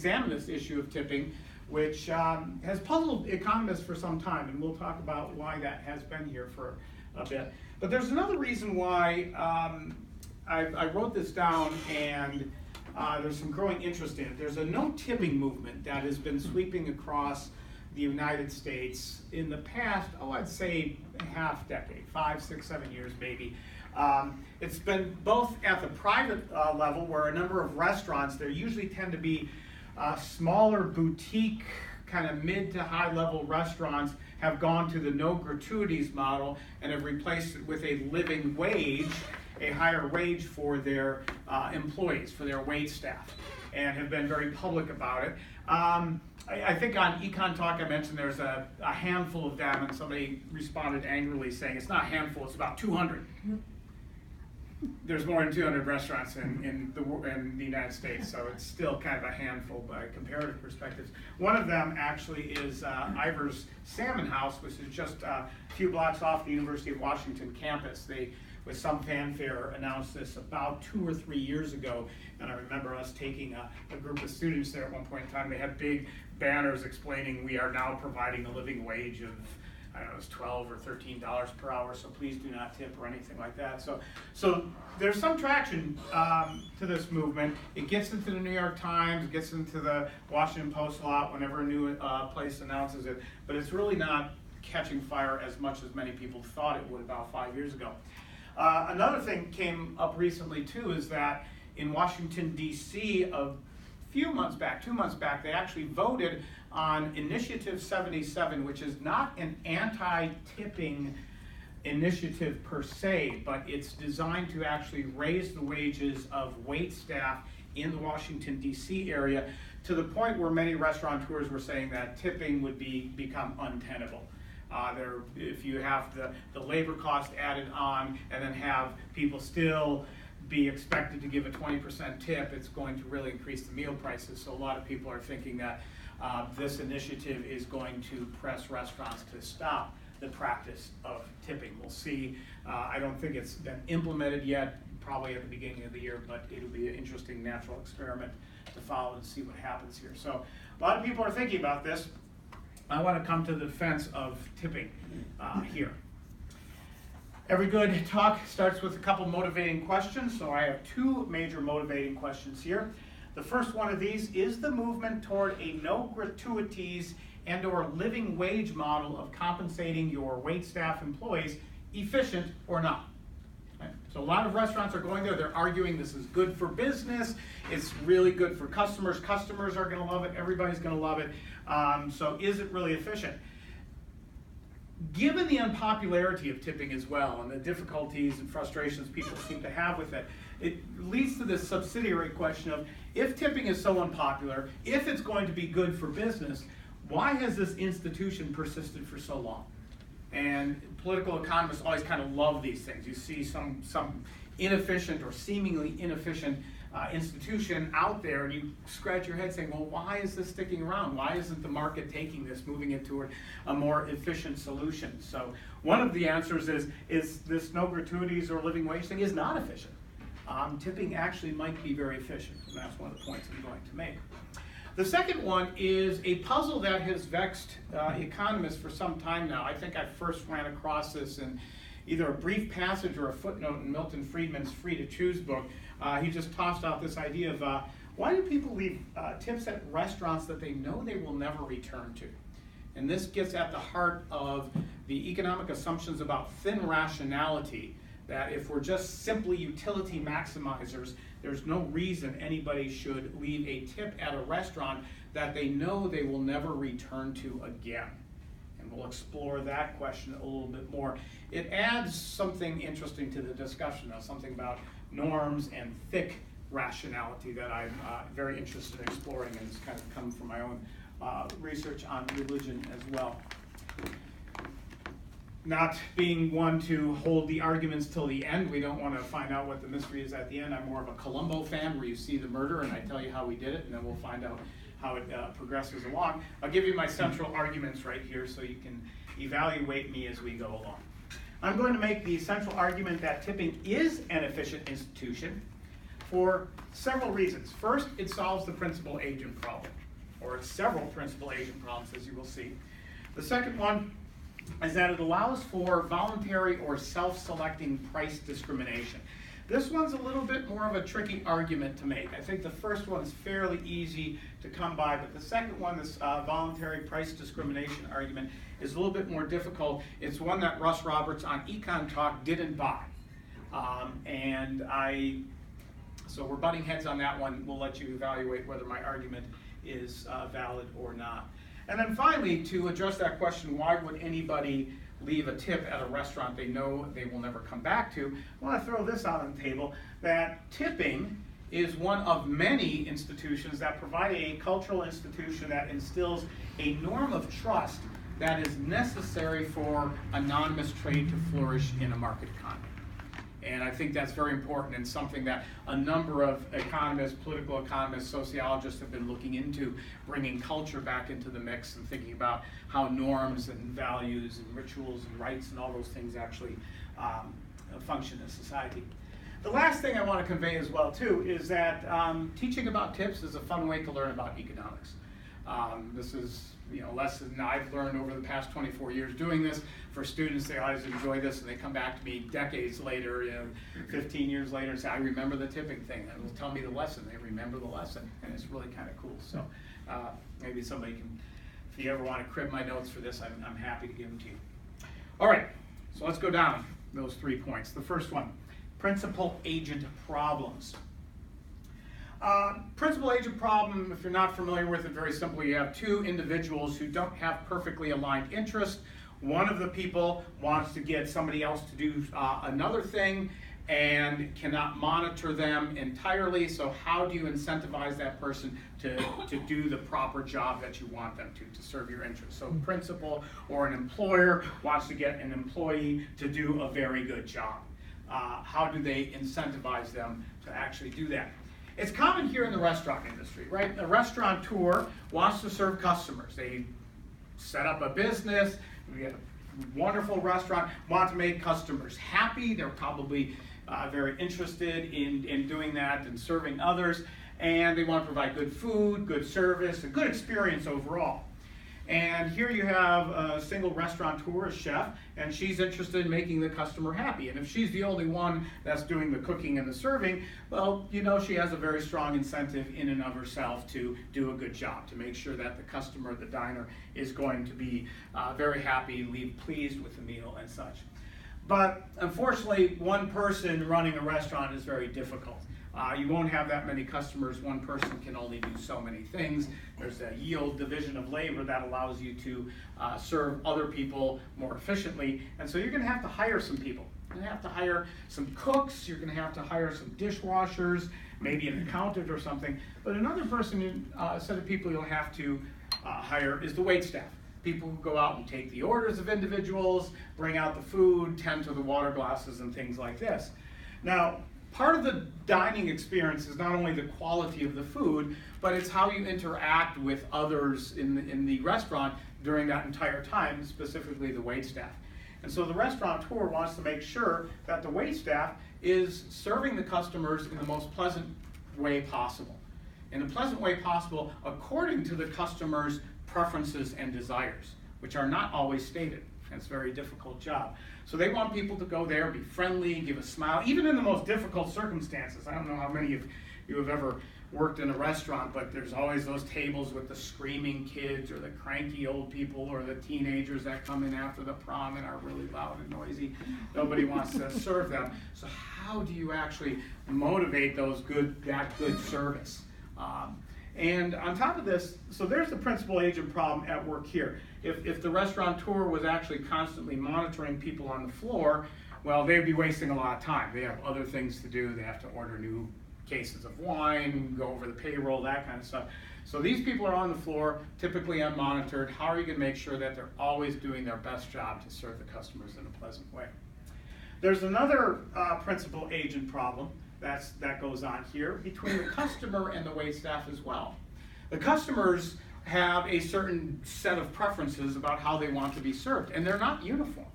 examine this issue of tipping, which has puzzled economists for some time, and we'll talk about why that has been here for a bit. But there's another reason why I wrote this down, and there's some growing interest in it. There's a no tipping movement that has been sweeping across the United States in the past, I'd say half decade, 5, 6, 7 years maybe. It's been both at the private level, where a number of restaurants, there usually tend to be smaller boutique, kind of mid to high level restaurants, have gone to the no gratuities model and have replaced it with a living wage, a higher wage for their employees, for their wait staff, and have been very public about it. I think on Econ Talk I mentioned there's a handful of them, and somebody responded angrily saying it's not a handful, it's about 200. There's more than 200 restaurants in the United States, so it's still kind of a handful by comparative perspectives. One of them actually is Ivar's Salmon House, which is just a few blocks off the University of Washington campus. They, with some fanfare, announced this about 2 or 3 years ago, and I remember us taking a group of students there at one point in time. They had big banners explaining we are now providing a living wage of, I don't know, it's $12 or $13 per hour, so please do not tip or anything like that. So there's some traction to this movement. It gets into the New York Times, it gets into the Washington Post a lot whenever a new place announces it, but it's really not catching fire as much as many people thought it would about 5 years ago. Another thing came up recently too is that in Washington, D.C., a few months back, 2 months back, they actually voted on Initiative 77, which is not an anti-tipping initiative per se, but it's designed to actually raise the wages of wait staff in the Washington, D.C. area, to the point where many restaurateurs were saying that tipping would become untenable. If you have the labor cost added on and then have people still be expected to give a 20% tip, it's going to really increase the meal prices. So a lot of people are thinking that this initiative is going to press restaurants to stop the practice of tipping. We'll see. I don't think it's been implemented yet, probably at the beginning of the year, but it'll be an interesting natural experiment to follow and see what happens here. So a lot of people are thinking about this. I want to come to the defense of tipping here. Every good talk starts with a couple motivating questions, so I have 2 major motivating questions here. The first one of these is the movement toward a no gratuities and or living wage model of compensating your wait staff employees efficient or not. Right? So a lot of restaurants are going there, they're arguing this is good for business, it's really good for customers, customers are going to love it, everybody's going to love it, so is it really efficient? Given the unpopularity of tipping as well, and the difficulties and frustrations people seem to have with it, it leads to this subsidiary question of, if tipping is so unpopular, if it's going to be good for business, why has this institution persisted for so long? And political economists always kind of love these things. You see some inefficient or seemingly inefficient institution out there, and you scratch your head saying, well, why is this sticking around? Why isn't the market taking this, moving it toward a more efficient solution? So one of the answers is this no gratuities or living wage thing is not efficient. Tipping actually might be very efficient, and that's one of the points I'm going to make. The second one is a puzzle that has vexed economists for some time now. I think I first ran across this in either a brief passage or a footnote in Milton Friedman's Free to Choose book. He just tossed out this idea of why do people leave tips at restaurants that they know they will never return to? And this gets at the heart of the economic assumptions about thin rationality, that if we're just simply utility maximizers, there's no reason anybody should leave a tip at a restaurant that they know they will never return to again. And we'll explore that question a little bit more. It adds something interesting to the discussion, though, something about norms and thick rationality that I'm very interested in exploring, and it's kind of come from my own research on religion as well. Not being one to hold the arguments till the end, we don't want to find out what the mystery is at the end. I'm more of a Columbo fan, where you see the murder and I tell you how we did it, and then we'll find out how it progresses along. I'll give you my central arguments right here so you can evaluate me as we go along. I'm going to make the central argument that tipping is an efficient institution, for several reasons. First, it solves the principal-agent problem, or several principal-agent problems, as you will see. The second one is that it allows for voluntary or self-selecting price discrimination. This one's a little bit more of a tricky argument to make. I think the first one's fairly easy to come by, but the second one, this voluntary price discrimination argument, is a little bit more difficult. It's one that Russ Roberts on Econ Talk didn't buy. So we're butting heads on that one. We'll let you evaluate whether my argument is valid or not. And then finally, to address that question, why would anybody leave a tip at a restaurant they know they will never come back to? I want to throw this out on the table, that tipping is one of many institutions that provide a cultural institution that instills a norm of trust that is necessary for anonymous trade to flourish in a market economy. And I think that's very important and something that a number of economists, political economists, sociologists have been looking into, bringing culture back into the mix and thinking about how norms and values and rituals and rights and all those things actually function in society. The last thing I want to convey as well too is that teaching about tips is a fun way to learn about economics. This is a lesson I've learned over the past 24 years doing this. For students, they always enjoy this, and they come back to me decades later, 15 years later, and say, I remember the tipping thing. And will tell me the lesson. They remember the lesson, and it's really kind of cool. So maybe somebody can, if you ever want to crib my notes for this, I'm happy to give them to you. All right, so let's go down those 3 points. The first one, principal-agent problems. Principal-agent problem, if you're not familiar with it, very simply, you have two individuals who don't have perfectly aligned interests. One of the people wants to get somebody else to do another thing and cannot monitor them entirely, so how do you incentivize that person to do the proper job that you want them to serve your interests? So a principal or an employer wants to get an employee to do a very good job. How do they incentivize them to actually do that? It's common here in the restaurant industry, right? A restaurateur wants to serve customers. They set up a business, we have a wonderful restaurant, want to make customers happy. They're probably very interested in doing that and serving others, and they want to provide good food, good service, a good experience overall. And here you have a single restaurateur, a chef, and she's interested in making the customer happy. And if she's the only one that's doing the cooking and the serving, well, she has a very strong incentive in and of herself to do a good job, to make sure that the customer, the diner, is going to be very happy, leave pleased with the meal and such. But unfortunately, one person running a restaurant is very difficult. You won't have that many customers. One person can only do so many things. There's a yield division of labor that allows you to serve other people more efficiently. And so you're going to have to hire some people. You're going to have to hire some cooks. You're going to have to hire some dishwashers, maybe an accountant or something. But another person, set of people you'll have to hire is the waitstaff. People who go out and take the orders of individuals, bring out the food, tend to the water glasses and things like this. Now, part of the dining experience is not only the quality of the food, but it's how you interact with others in the restaurant during that entire time, specifically the waitstaff. And so the restaurateur wants to make sure that the waitstaff is serving the customers in the most pleasant way possible. In a pleasant way possible according to the customer's preferences and desires, which are not always stated. It's a very difficult job. So they want people to go there, be friendly, give a smile, even in the most difficult circumstances. I don't know how many of you have ever worked in a restaurant, but there's always those tables with the screaming kids or the cranky old people or the teenagers that come in after the prom and are really loud and noisy. Nobody wants to serve them. So how do you actually motivate that good service? And on top of this, so there's the principal-agent problem at work here. If the restaurateur was actually constantly monitoring people on the floor, well, they'd be wasting a lot of time. They have other things to do. They have to order new cases of wine, go over the payroll, that kind of stuff. So these people are on the floor, typically unmonitored. How are you going to make sure that they're always doing their best job to serve the customers in a pleasant way? There's another principal-agent problem that goes on here between the customer and the waitstaff as well. The customers have a certain set of preferences about how they want to be served, and they're not uniform.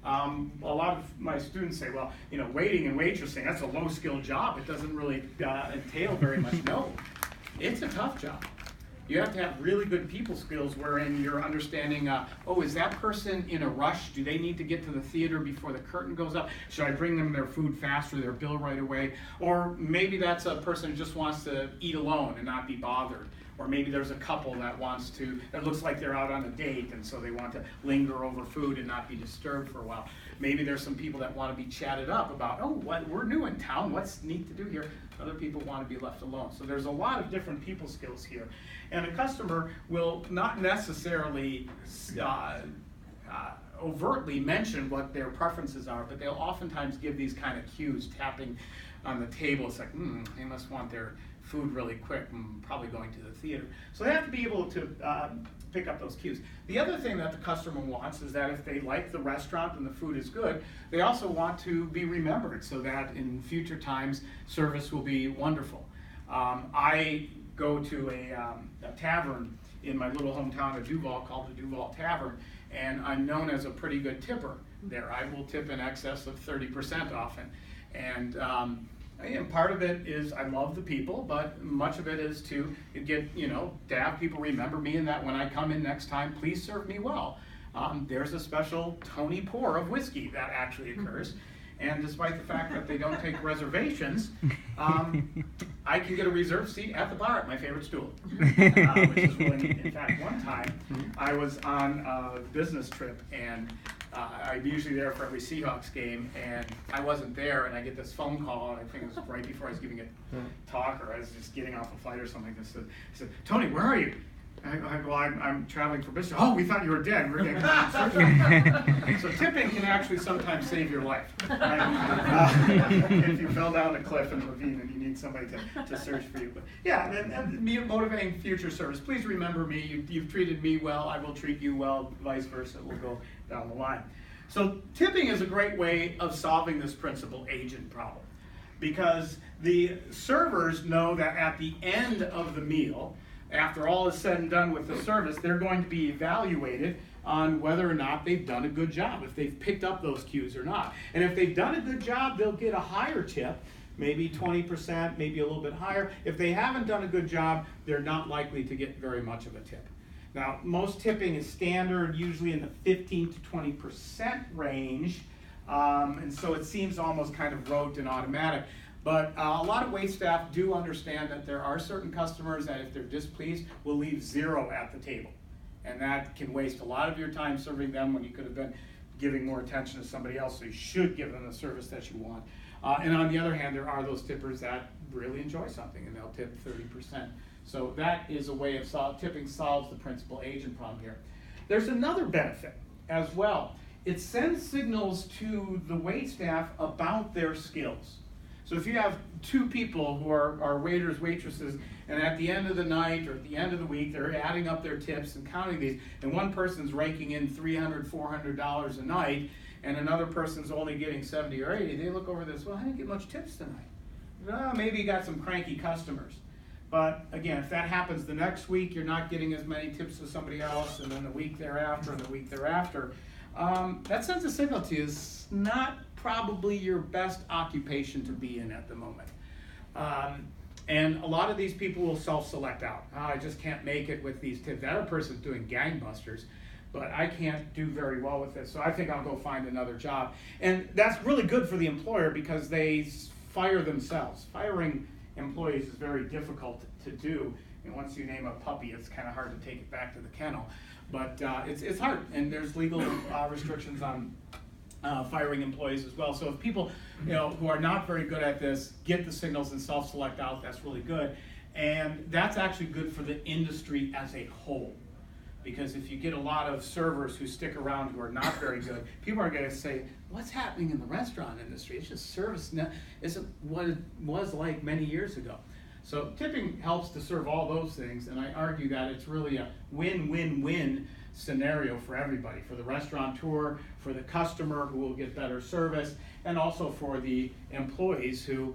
A lot of my students say, well, waiting and waitressing, that's a low-skill job. It doesn't really entail very much. No, it's a tough job. You have to have really good people skills wherein you're understanding, oh, is that person in a rush? Do they need to get to the theater before the curtain goes up? Should I bring them their food fast or their bill right away? Or maybe that's a person who just wants to eat alone and not be bothered. Or maybe there's a couple that looks like they're out on a date, and so they want to linger over food and not be disturbed for a while. Maybe there's some people that want to be chatted up about, oh, we're new in town, what's neat to do here? Other people want to be left alone. So there's a lot of different people skills here. And a customer will not necessarily overtly mention what their preferences are, but they'll oftentimes give these kind of cues, tapping on the table. It's like, they must want their food really quick, probably going to the theater. So they have to be able to pick up those cues. The other thing that the customer wants is that if they like the restaurant and the food is good, they also want to be remembered so that in future times service will be wonderful. I go to a tavern in my little hometown of Duval called the Duval Tavern, and I'm known as a pretty good tipper there. I will tip in excess of 30% often. And part of it is I love the people, but much of it is to get, to have people remember me, and that when I come in next time, please serve me well. There's a special Tony pour of whiskey that actually occurs. And despite the fact that they don't take reservations, I can get a reserved seat at the bar at my favorite stool. Which is really, in fact, one time I was on a business trip, and I'm usually there for every Seahawks game, and I wasn't there, and I get this phone call, I think it was right before I was giving a talk, or I was just getting off a flight or something. I said, Tony, where are you? I'm traveling for business. Oh, we thought you were dead. We're going to come and search you. So tipping can actually sometimes save your life. Right? If you fell down a cliff in a ravine and you need somebody to search for you. But yeah, and motivating future service. Please remember me. You've treated me well. I will treat you well. Vice versa. We'll go down the line. So tipping is a great way of solving this principal agent problem, because the servers know that at the end of the meal, after all is said and done with the service, they're going to be evaluated on whether or not they've done a good job, if they've picked up those cues or not. And if they've done a good job, they'll get a higher tip, maybe 20%, maybe a little bit higher. If they haven't done a good job, they're not likely to get very much of a tip. Now, most tipping is standard, usually in the 15 to 20% range, and so it seems almost kind of rote and automatic. But a lot of wait staff do understand that there are certain customers that if they're displeased will leave 0 at the table. And that can waste a lot of your time serving them when you could have been giving more attention to somebody else. So you should give them the service that you want. And on the other hand, there are those tippers that really enjoy something and they'll tip 30%. So that is a way of tipping solves the principal agent problem here. There's another benefit as well. It sends signals to the wait staff about their skills. So if you have 2 people who are waiters, waitresses, and at the end of the night or at the end of the week, they're adding up their tips and counting these, and one person's raking in $300, $400 a night, and another person's only getting 70 or 80, they look over this, well, I didn't get much tips tonight. Well, maybe you got some cranky customers. But again, if that happens the next week, you're not getting as many tips as somebody else, and then the week thereafter and the week thereafter, that sends a signal to you. It's not probably your best occupation to be in at the moment. And a lot of these people will self-select out. Oh, I just can't make it with these tips. That other person's doing gangbusters, but I can't do very well with this, so I think I'll go find another job. And that's really good for the employer because they fire themselves. Firing employees is very difficult to do, and once you name a puppy, it's kind of hard to take it back to the kennel. But it's hard, and there's legal restrictions on firing employees as well. So if people, who are not very good at this get the signals and self-select out, that's really good. And that's actually good for the industry as a whole. Because if you get a lot of servers who stick around who are not very good, people are going to say, what's happening in the restaurant industry? It's just service isn't what it was like many years ago. So tipping helps to serve all those things, and I argue that it's really a win-win-win scenario for everybody, for the restaurateur, for the customer who will get better service, and also for the employees who,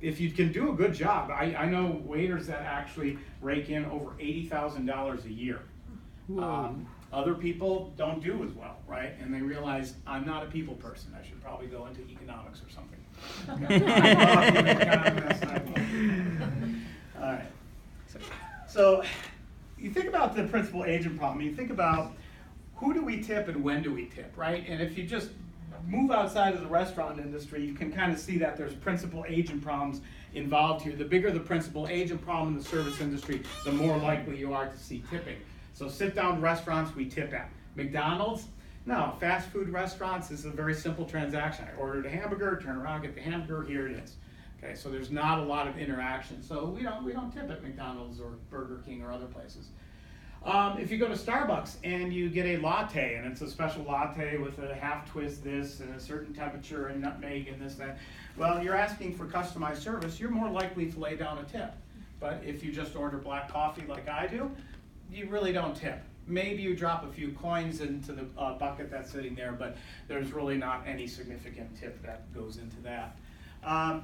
if you can do a good job, I know waiters that actually rake in over $80,000 a year. Other people don't do as well, right? And they realize, I'm not a people person. I should probably go into economics or something. All right. So you think about the principal agent problem. You think about who do we tip and when do we tip, right? And if you just move outside of the restaurant industry, you can kind of see that there's principal agent problems involved here. The bigger the principal agent problem in the service industry, the more likely you are to see tipping. So sit-down restaurants, we tip at. McDonald's, no. Fast food restaurants, this is a very simple transaction. I ordered a hamburger, turn around, get the hamburger, here it is. Okay, so there's not a lot of interaction. So we don't tip at McDonald's or Burger King or other places. If you go to Starbucks and you get a latte, and it's a special latte with a half twist this and a certain temperature and nutmeg and this, that, well, you're asking for customized service, you're more likely to lay down a tip. But if you just order black coffee like I do, you really don't tip. Maybe you drop a few coins into the bucket that's sitting there, but there's really not any significant tip that goes into that.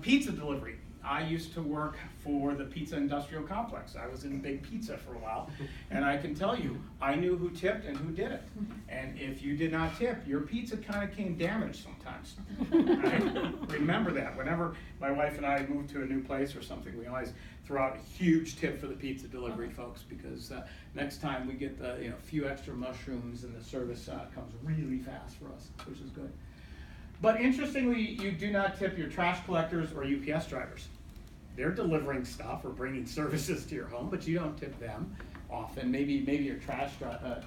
Pizza delivery. I used to work for the pizza industrial complex. I was in big pizza for a while, and I can tell you, I knew who tipped and who didn't. And if you did not tip, your pizza kind of came damaged sometimes. I remember that. Whenever my wife and I moved to a new place or something, we always throw out a huge tip for the pizza delivery folks, because next time we get the few extra mushrooms and the service comes really fast for us, which is good. But interestingly, you do not tip your trash collectors or UPS drivers. They're delivering stuff or bringing services to your home, but you don't tip them often. Maybe your trash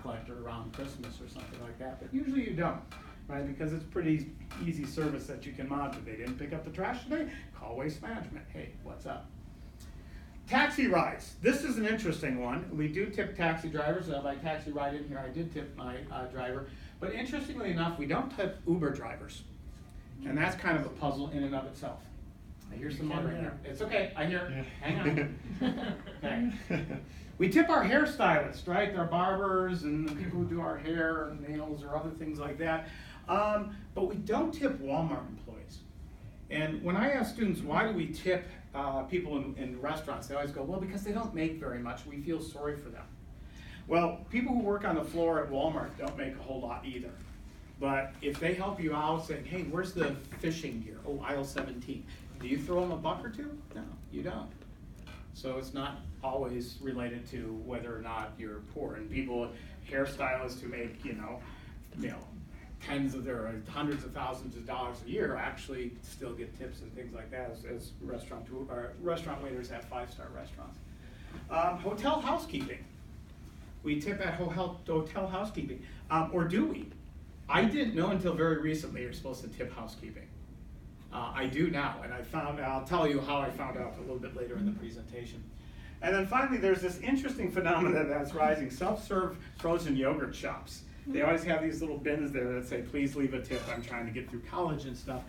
collector around Christmas or something like that, but usually you don't, right? Because it's pretty easy service that you can monitor. They didn't pick up the trash today? Call Waste Management. Hey, what's up? Taxi rides. This is an interesting one. We do tip taxi drivers. By taxi ride in here, I did tip my driver. But interestingly enough, we don't tip Uber drivers. And that's kind of a puzzle in and of itself. I hear some muttering here. It's okay, I hear. Yeah. Hang on. Okay. We tip our hairstylists, right? Our barbers and the people who do our hair and nails or other things like that. But we don't tip Walmart employees. And when I ask students, why do we tip people in restaurants, they always go, well, because they don't make very much. We feel sorry for them. Well, people who work on the floor at Walmart don't make a whole lot either. But if they help you out saying, hey, where's the fishing gear? Oh, aisle 17. Do you throw them a buck or two? No, you don't. So it's not always related to whether or not you're poor. And people, hairstylists who make, tens of or hundreds of thousands of dollars a year actually still get tips and things like that as restaurant waiters at 5-star restaurants. Hotel housekeeping. We tip at hotel housekeeping. Or do we? I didn't know until very recently you're supposed to tip housekeeping. I do now, and I'll tell you how I found out a little bit later in the presentation. And then finally, there's this interesting phenomenon that's rising, self-serve frozen yogurt shops. They always have these little bins there that say, please leave a tip, I'm trying to get through college and stuff.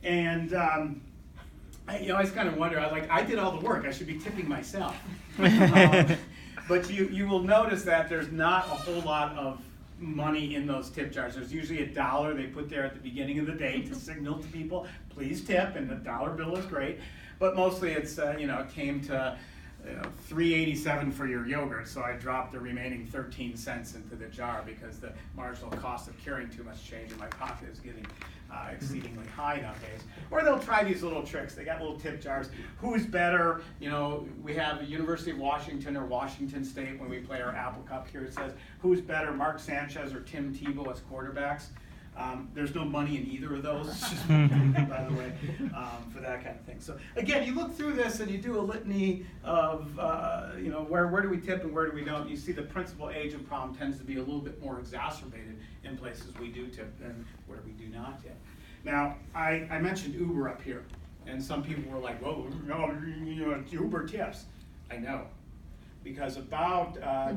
And I always kind of wonder, I did all the work, I should be tipping myself. But you will notice that there's not a whole lot of money in those tip jars. There's usually $1 they put there at the beginning of the day to signal to people, please tip, and the dollar bill is great. But mostly it's, it came to $3.87 for your yogurt, so I dropped the remaining 13 cents into the jar because the marginal cost of carrying too much change in my pocket is getting exceedingly high nowadays. Or they'll try these little tricks. They got little tip jars. Who's better? We have the University of Washington or Washington State when we play our Apple Cup here. It says, who's better, Mark Sanchez or Tim Tebow as quarterbacks? There's no money in either of those, just by the way, for that kind of thing. So again, you look through this and you do a litany of, where do we tip and where do we don't. You see the principal agent problem tends to be a little bit more exacerbated in places we do tip than where we do not tip. Now, I mentioned Uber up here, and some people were like, well, Uber tips. I know. Because about a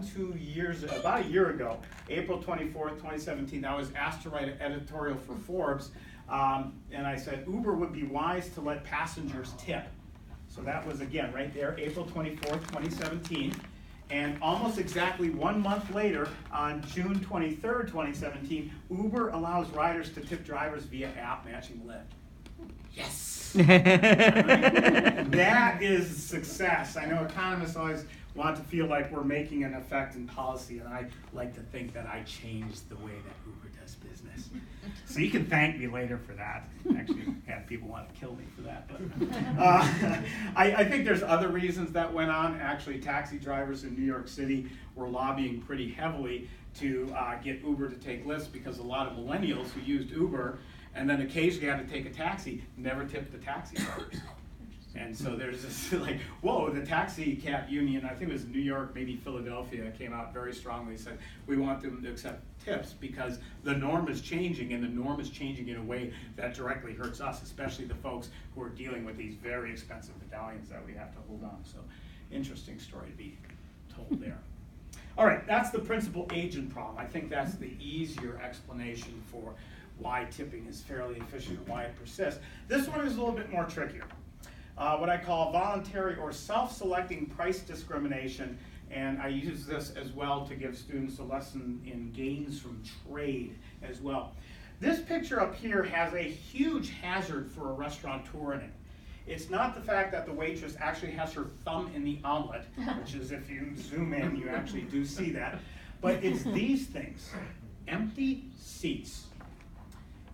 year ago, April 24th, 2017, I was asked to write an editorial for Forbes, and I said Uber would be wise to let passengers tip. So that was, again, right there, April 24th, 2017. And almost exactly 1 month later, on June 23rd, 2017, Uber allows riders to tip drivers via app matching Lyft. Yes! That is success. I know economists always want to feel like we're making an effect in policy, and I like to think that I changed the way that Uber does business. So you can thank me later for that. Actually, had people want to kill me for that, but I think there's other reasons that went on. Actually, taxi drivers in New York City were lobbying pretty heavily to get Uber to take lists, because a lot of millennials who used Uber and then occasionally had to take a taxi never tipped the taxi drivers. And so there's this like, whoa, the taxi cab union, I think it was New York, maybe Philadelphia, came out very strongly and said, we want them to accept tips because the norm is changing, and the norm is changing in a way that directly hurts us, especially the folks who are dealing with these very expensive medallions that we have to hold on. So interesting story to be told there. All right, that's the principal agent problem. I think that's the easier explanation for why tipping is fairly efficient and why it persists. This one is a little bit more trickier. What I call voluntary or self-selecting price discrimination, and I use this as well to give students a lesson in gains from trade as well. This picture up here has a huge hazard for a restaurateur in it. It's not the fact that the waitress actually has her thumb in the omelet, which is, if you zoom in, you actually do see that, but it's these things: empty seats.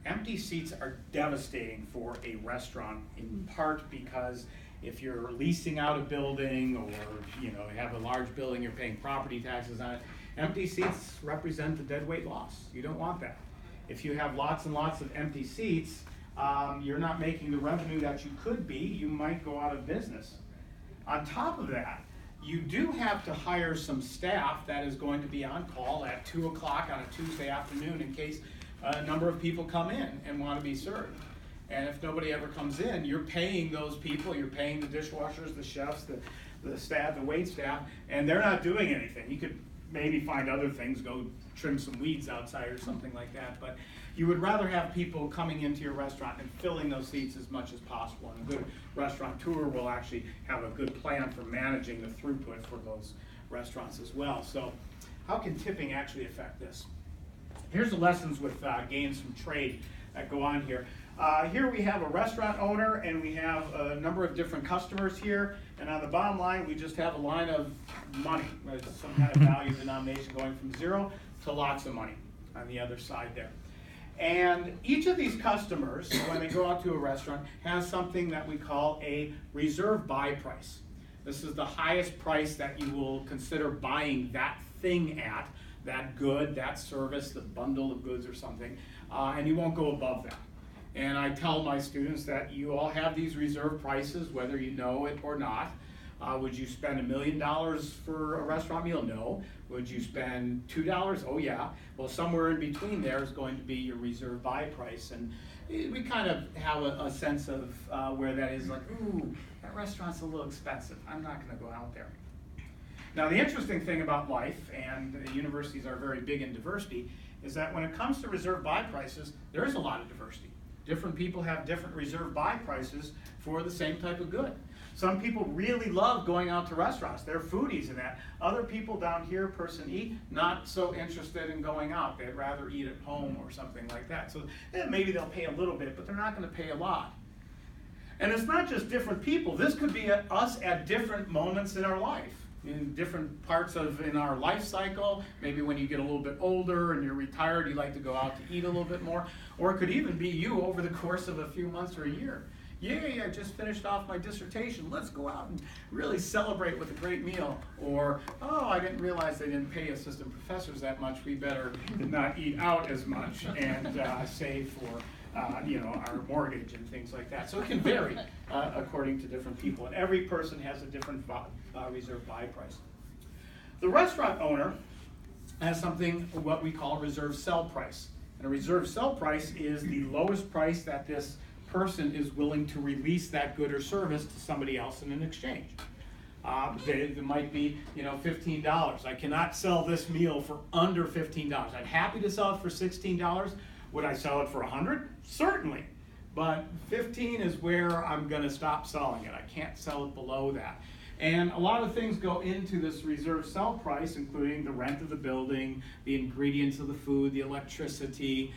Empty seats are devastating for a restaurant, in part because if you're leasing out a building, or you have a large building, you're paying property taxes on it, empty seats represent the deadweight loss. You don't want that. If you have lots and lots of empty seats, you're not making the revenue that you could be. You might go out of business. On top of that, you do have to hire some staff that is going to be on call at 2 o'clock on a Tuesday afternoon in case a number of people come in and want to be served. And if nobody ever comes in, you're paying those people, you're paying the dishwashers, the chefs, the staff, the wait staff, and they're not doing anything. You could maybe find other things, go trim some weeds outside or something like that, but you would rather have people coming into your restaurant and filling those seats as much as possible. And a good restaurateur will actually have a good plan for managing the throughput for those restaurants as well. So how can tipping actually affect this? Here's the lessons with gains from trade that go on here. Here we have a restaurant owner, and we have a number of different customers here. And on the bottom line, we just have a line of money, right? Some kind of value denomination going from 0 to lots of money on the other side there. And each of these customers, when they go out to a restaurant, has something that we call a reserve buy price. This is the highest price that you will consider buying that thing at, that good, that service, the bundle of goods or something, and you won't go above that. And I tell my students that you all have these reserve prices, whether you know it or not. Would you spend $1 million for a restaurant meal? No. Would you spend $2? Oh yeah. Well, somewhere in between there is going to be your reserve buy price. And we kind of have a sense of where that is, like, ooh, that restaurant's a little expensive. I'm not going to go out there. Now, the interesting thing about life, and the universities are very big in diversity, is that when it comes to reserve buy prices, there is a lot of diversity. Different people have different reserve buy prices for the same type of good. Some people really love going out to restaurants. They're foodies in that. Other people down here, person E, not so interested in going out. They'd rather eat at home or something like that. So maybe they'll pay a little bit, but they're not going to pay a lot. And it's not just different people. This could be us at different moments in our life, in different parts in our life cycle. Maybe when you get a little bit older and you're retired, you like to go out to eat a little bit more. Or it could even be you over the course of a few months or a year. Yay, I just finished off my dissertation. Let's go out and really celebrate with a great meal. Or, oh, I didn't realize they didn't pay assistant professors that much. We better not eat out as much and save for our mortgage and things like that. So it can vary according to different people. And every person has a different reserve buy price. The restaurant owner has something, what we call reserve sell price. And a reserve sell price is the lowest price that this person is willing to release that good or service to somebody else in an exchange. It might be, $15. I cannot sell this meal for under $15. I'm happy to sell it for $16. Would I sell it for $100? Certainly. But 15 is where I'm going to stop selling it. I can't sell it below that. And a lot of things go into this reserve sell price, including the rent of the building, the ingredients of the food, the electricity,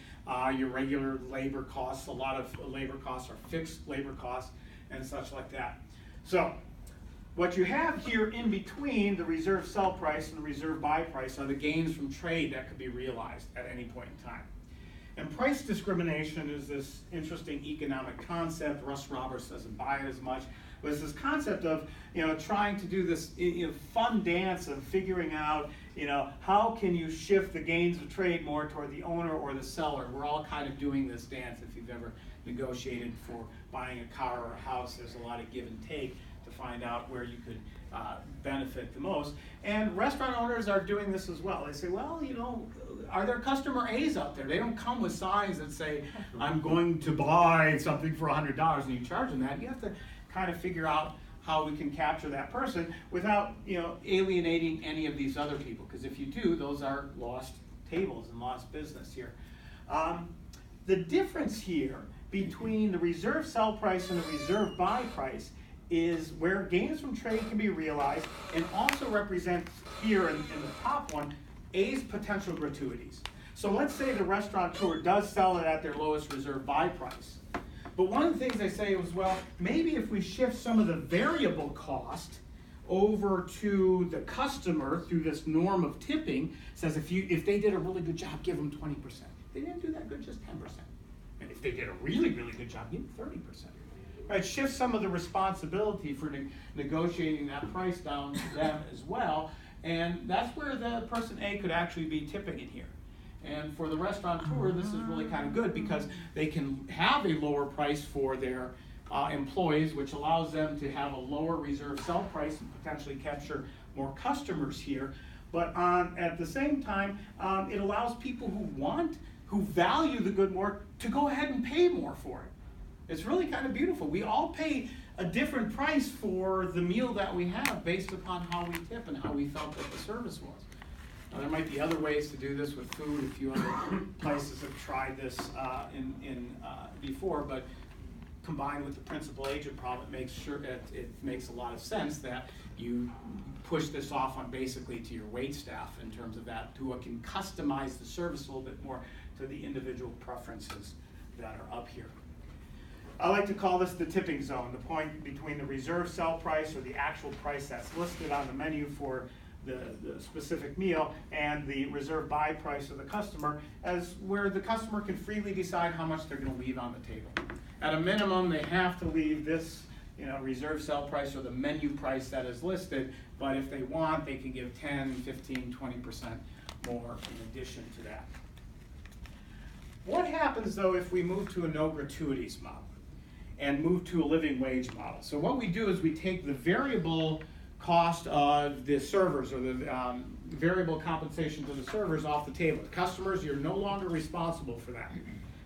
your regular labor costs. A lot of labor costs are fixed labor costs and such like that. So What you have here in between the reserve sell price and the reserve buy price are the gains from trade that could be realized at any point in time. And price discrimination is this interesting economic concept. Russ Roberts doesn't buy it as much, but it's this concept of trying to do this fun dance of figuring out how can you shift the gains of trade more toward the owner or the seller. We're all kind of doing this dance. If you've ever negotiated for buying a car or a house, there's a lot of give and take to find out where you could benefit the most. And restaurant owners are doing this as well. They say, well, are there customer A's out there? They don't come with signs that say, I'm going to buy something for $100 and you charge them that. You have to kind of figure out how we can capture that person without alienating any of these other people. Because if you do, those are lost tables and lost business here. The difference here between the reserve sell price and the reserve buy price is where gains from trade can be realized, and also represents here in the top one, A's potential gratuities. So let's say the restaurateur does sell it at their lowest reserve buy price. But one of the things they say is, well, maybe if we shift some of the variable cost over to the customer through this norm of tipping, says if they did a really good job, give them 20%. If they didn't do that good, just 10%. And if they did a really, really good job, give them 30%. Right, shift some of the responsibility for negotiating that price down to them as well, and that's where the person A could actually be tipping it here. And for the restaurateur, this is really kind of good because they can have a lower price for their employees, which allows them to have a lower reserve sell price and potentially capture more customers here. But at the same time, it allows people who value the good more to go ahead and pay more for it. It's really kind of beautiful. We all pay a different price for the meal that we have based upon how we tip and how we felt that the service was. Now, there might be other ways to do this with food. A few other places have tried this before, but combined with the principal agent problem, it makes a lot of sense that you push this off on basically to your wait staff in terms of that, who can customize the service a little bit more to the individual preferences that are up here. I like to call this the tipping zone, the point between the reserve sell price or the actual price that's listed on the menu for the specific meal and the reserve buy price of the customer, as where the customer can freely decide how much they're going to leave on the table. At a minimum, they have to leave this reserve sell price or the menu price that is listed, but if they want, they can give 10, 15, 20% more in addition to that. What happens though if we move to a no gratuities model and move to a living wage model? So what we do is we take the variable cost of the servers or the variable compensation to the servers off the table. The customers, you're no longer responsible for that.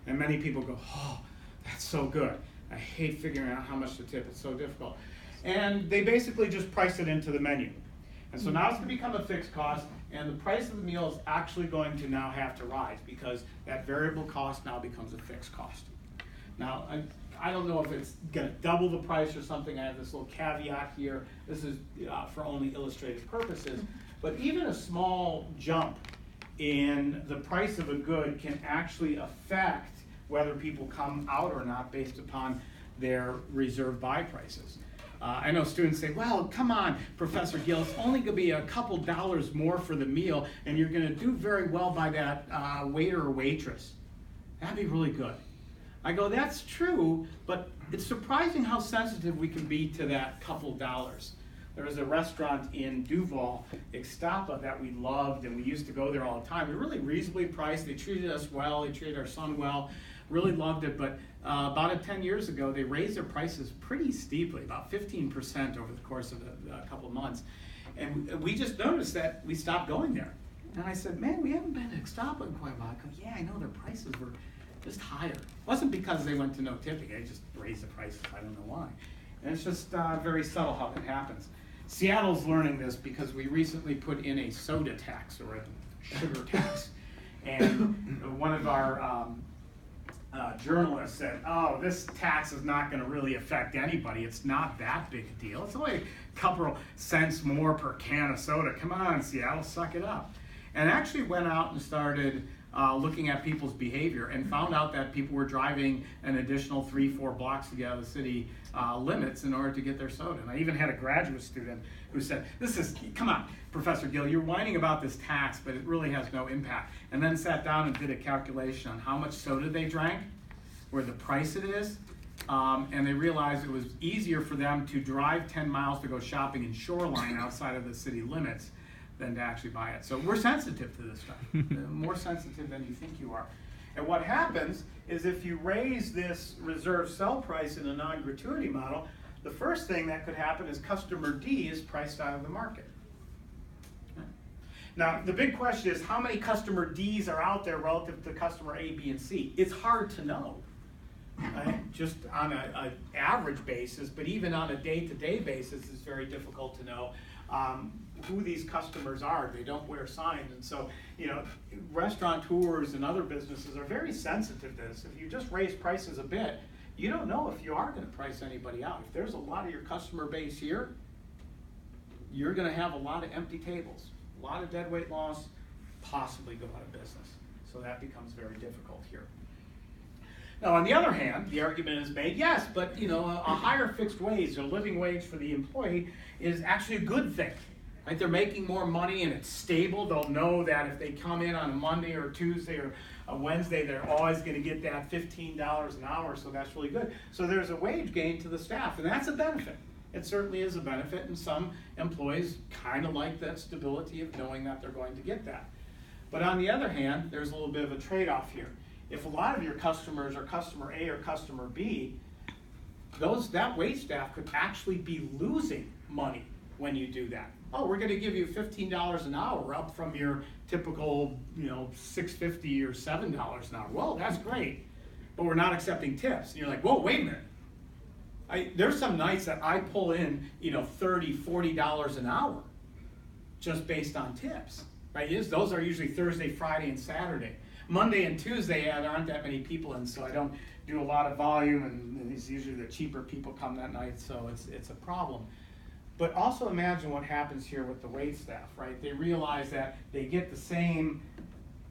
And many people go, oh, that's so good. I hate figuring out how much to tip, it's so difficult. And they basically just price it into the menu. And so now it's going to become a fixed cost, and the price of the meal is actually going to now have to rise because that variable cost now becomes a fixed cost. Now, I don't know if it's going to double the price or something. I have this little caveat here. This is for only illustrative purposes. But even a small jump in the price of a good can actually affect whether people come out or not based upon their reserve buy prices. I know students say, well, come on, Professor Gill, it's only going to be a couple dollars more for the meal, and you're going to do very well by that waiter or waitress. That'd be really good. I go, that's true, but it's surprising how sensitive we can be to that couple dollars. There was a restaurant in Duval, Ixtapa, that we loved, and we used to go there all the time. We were really reasonably priced. They treated us well. They treated our son well. Really loved it, but about 10 years ago, they raised their prices pretty steeply, about 15% over the course of a couple of months. And we just noticed that we stopped going there. And I said, man, we haven't been to Ixtapa in quite a while. I go, yeah, I know their prices were just higher. It wasn't because they went to no tipping. They just raised the prices. I don't know why. And it's just very subtle how that happens. Seattle's learning this because we recently put in a soda tax or a sugar tax. And one of our journalists said, oh, this tax is not going to really affect anybody. It's not that big a deal. It's only a couple cents more per can of soda. Come on, Seattle, suck it up. and actually went out and started looking at people's behavior and found out that people were driving an additional 3-4 blocks to get out of the city limits in order to get their soda. And I even had a graduate student who said, come on, Professor Gill, you're whining about this tax, but it really has no impact. And then sat down and did a calculation on how much soda they drank, where the price it is, and they realized it was easier for them to drive 10 miles to go shopping in Shoreline outside of the city limits than to actually buy it. So we're sensitive to this stuff, more sensitive than you think you are. And what happens is if you raise this reserve sell price in a non-gratuity model, the first thing that could happen is customer D is priced out of the market. Now, the big question is how many customer Ds are out there relative to customer A, B, and C? It's hard to know, right? Just on an average basis, but even on a day-to-day basis, it's very difficult to know who these customers are. They don't wear signs, and so, you know, restaurateurs and other businesses are very sensitive to this. If you just raise prices a bit, you don't know if you are going to price anybody out. If there's a lot of your customer base here, you're going to have a lot of empty tables, a lot of deadweight loss, possibly go out of business. So that becomes very difficult here. Now, on the other hand, the argument is made, yes, but you know, a higher fixed wage, a living wage for the employee is actually a good thing. Right? They're making more money and it's stable. They'll know that if they come in on a Monday or a Tuesday or a Wednesday, they're always going to get that $15 an hour, so that's really good. So there's a wage gain to the staff, and that's a benefit. It certainly is a benefit, and some employees kind of like that stability of knowing that they're going to get that. But on the other hand, there's a little bit of a trade-off here. If a lot of your customers are customer A or customer B, that wait staff could actually be losing money when you do that. Oh, we're going to give you $15 an hour up from your typical, you know, $6.50 or $7 an hour. Well, that's great, but we're not accepting tips. And you're like, whoa, wait a minute. There's some nights that I pull in, you know, $30, $40 an hour just based on tips. Right? Those are usually Thursday, Friday, and Saturday. Monday and Tuesday, there aren't that many people in, so I don't do a lot of volume, and it's usually the cheaper people come that night, so it's a problem. But also imagine what happens here with the wait staff, right? They realize that they get the same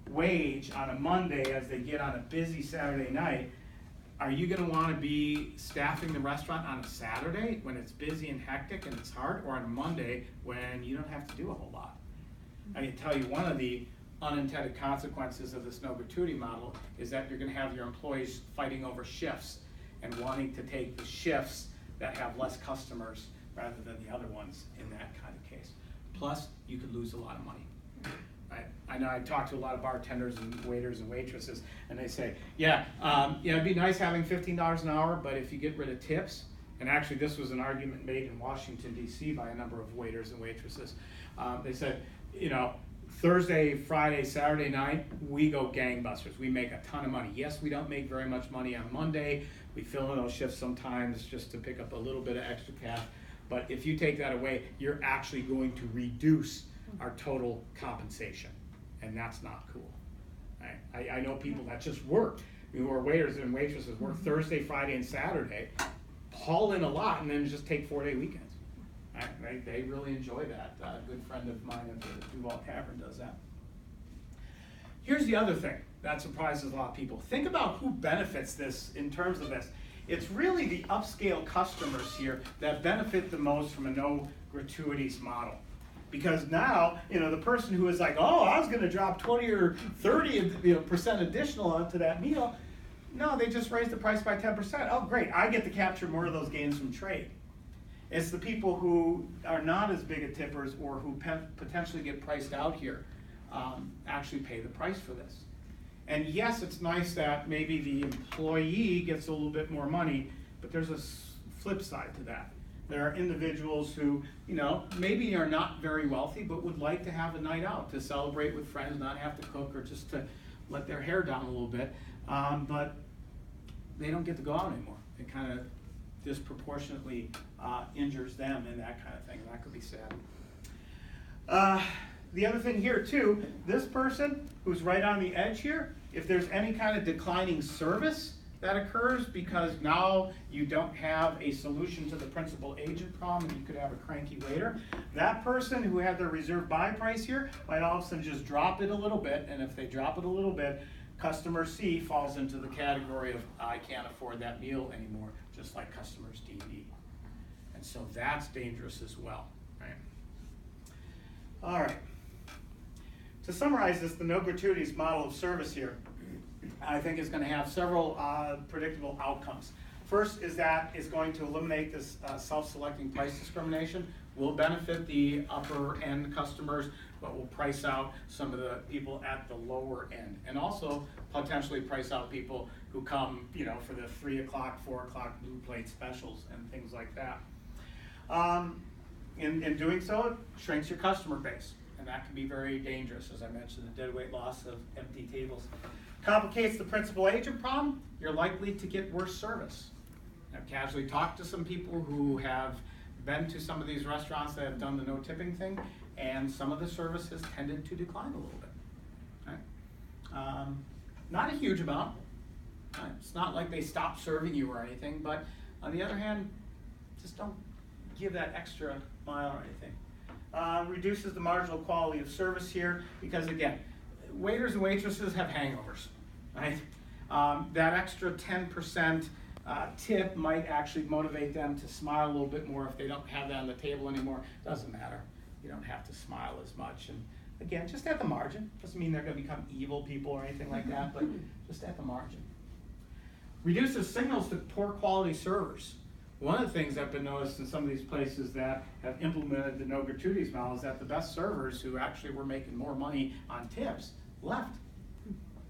wage on a Monday as they get on a busy Saturday night. Are you going to want to be staffing the restaurant on a Saturday when it's busy and hectic and it's hard, or on a Monday when you don't have to do a whole lot? I can tell you one of the unintended consequences of this no gratuity model is that you're going to have your employees fighting over shifts and wanting to take the shifts that have less customers rather than the other ones in that kind of case. Plus, you could lose a lot of money. Right? I know I talk to a lot of bartenders and waiters and waitresses, and they say, yeah, it'd be nice having $15 an hour, but if you get rid of tips, and actually this was an argument made in Washington, D.C. by a number of waiters and waitresses, they said, you know, Thursday, Friday, Saturday night, we go gangbusters. We make a ton of money. Yes, we don't make very much money on Monday. We fill in those shifts sometimes just to pick up a little bit of extra cash. But if you take that away, you're actually going to reduce our total compensation. And that's not cool. Right? I know people that just work, who are waiters and waitresses, work Thursday, Friday, and Saturday, haul in a lot, and then just take 4-day weekends. Right? They really enjoy that. A good friend of mine at the Duval Tavern does that. Here's the other thing that surprises a lot of people. Think about who benefits this in terms of this. It's really the upscale customers here that benefit the most from a no gratuities model. Because now, you know, the person who is like, oh, I was going to drop 20 or 30% additional onto that meal, no, they just raised the price by 10%. Oh, great, I get to capture more of those gains from trade. It's the people who are not as big a tippers or who potentially get priced out here actually pay the price for this. And yes, it's nice that maybe the employee gets a little bit more money, but there's a flip side to that. There are individuals who, you know, maybe are not very wealthy, but would like to have a night out to celebrate with friends, not have to cook or just to let their hair down a little bit, but they don't get to go out anymore. It kind of disproportionately injures them and that kind of thing. That could be sad. The other thing here too, this person who's right on the edge here, if there's any kind of declining service, that occurs because now you don't have a solution to the principal agent problem, and you could have a cranky waiter. That person who had their reserve buy price here might all of a sudden just drop it a little bit, and if they drop it a little bit, customer C falls into the category of I can't afford that meal anymore, just like customers D and E. And so that's dangerous as well, right? All right. To summarize this, the no gratuities model of service here, I think is going to have several predictable outcomes. First is that it's going to eliminate this self-selecting price discrimination, will benefit the upper end customers, but will price out some of the people at the lower end, and also potentially price out people who come, for the 3 o'clock, 4 o'clock blue plate specials and things like that. In doing so, it shrinks your customer base, and that can be very dangerous, as I mentioned, the deadweight loss of empty tables. Complicates the principal agent problem, you're likely to get worse service. I've casually talked to some people who have been to some of these restaurants that have done the no tipping thing, and some of the service has tended to decline a little bit. Right? Not a huge amount. It's not like they stop serving you or anything, but on the other hand, just don't give that extra mile or anything. Reduces the marginal quality of service here because, again, waiters and waitresses have hangovers, right? That extra 10% tip might actually motivate them to smile a little bit more if they don't have that on the table anymore. Doesn't matter. You don't have to smile as much. And again, just at the margin. Doesn't mean they're going to become evil people or anything like that, but just at the margin. Reduces signals to poor quality servers. One of the things I've been noticed in some of these places that have implemented the no gratuities model is that the best servers who actually were making more money on tips left,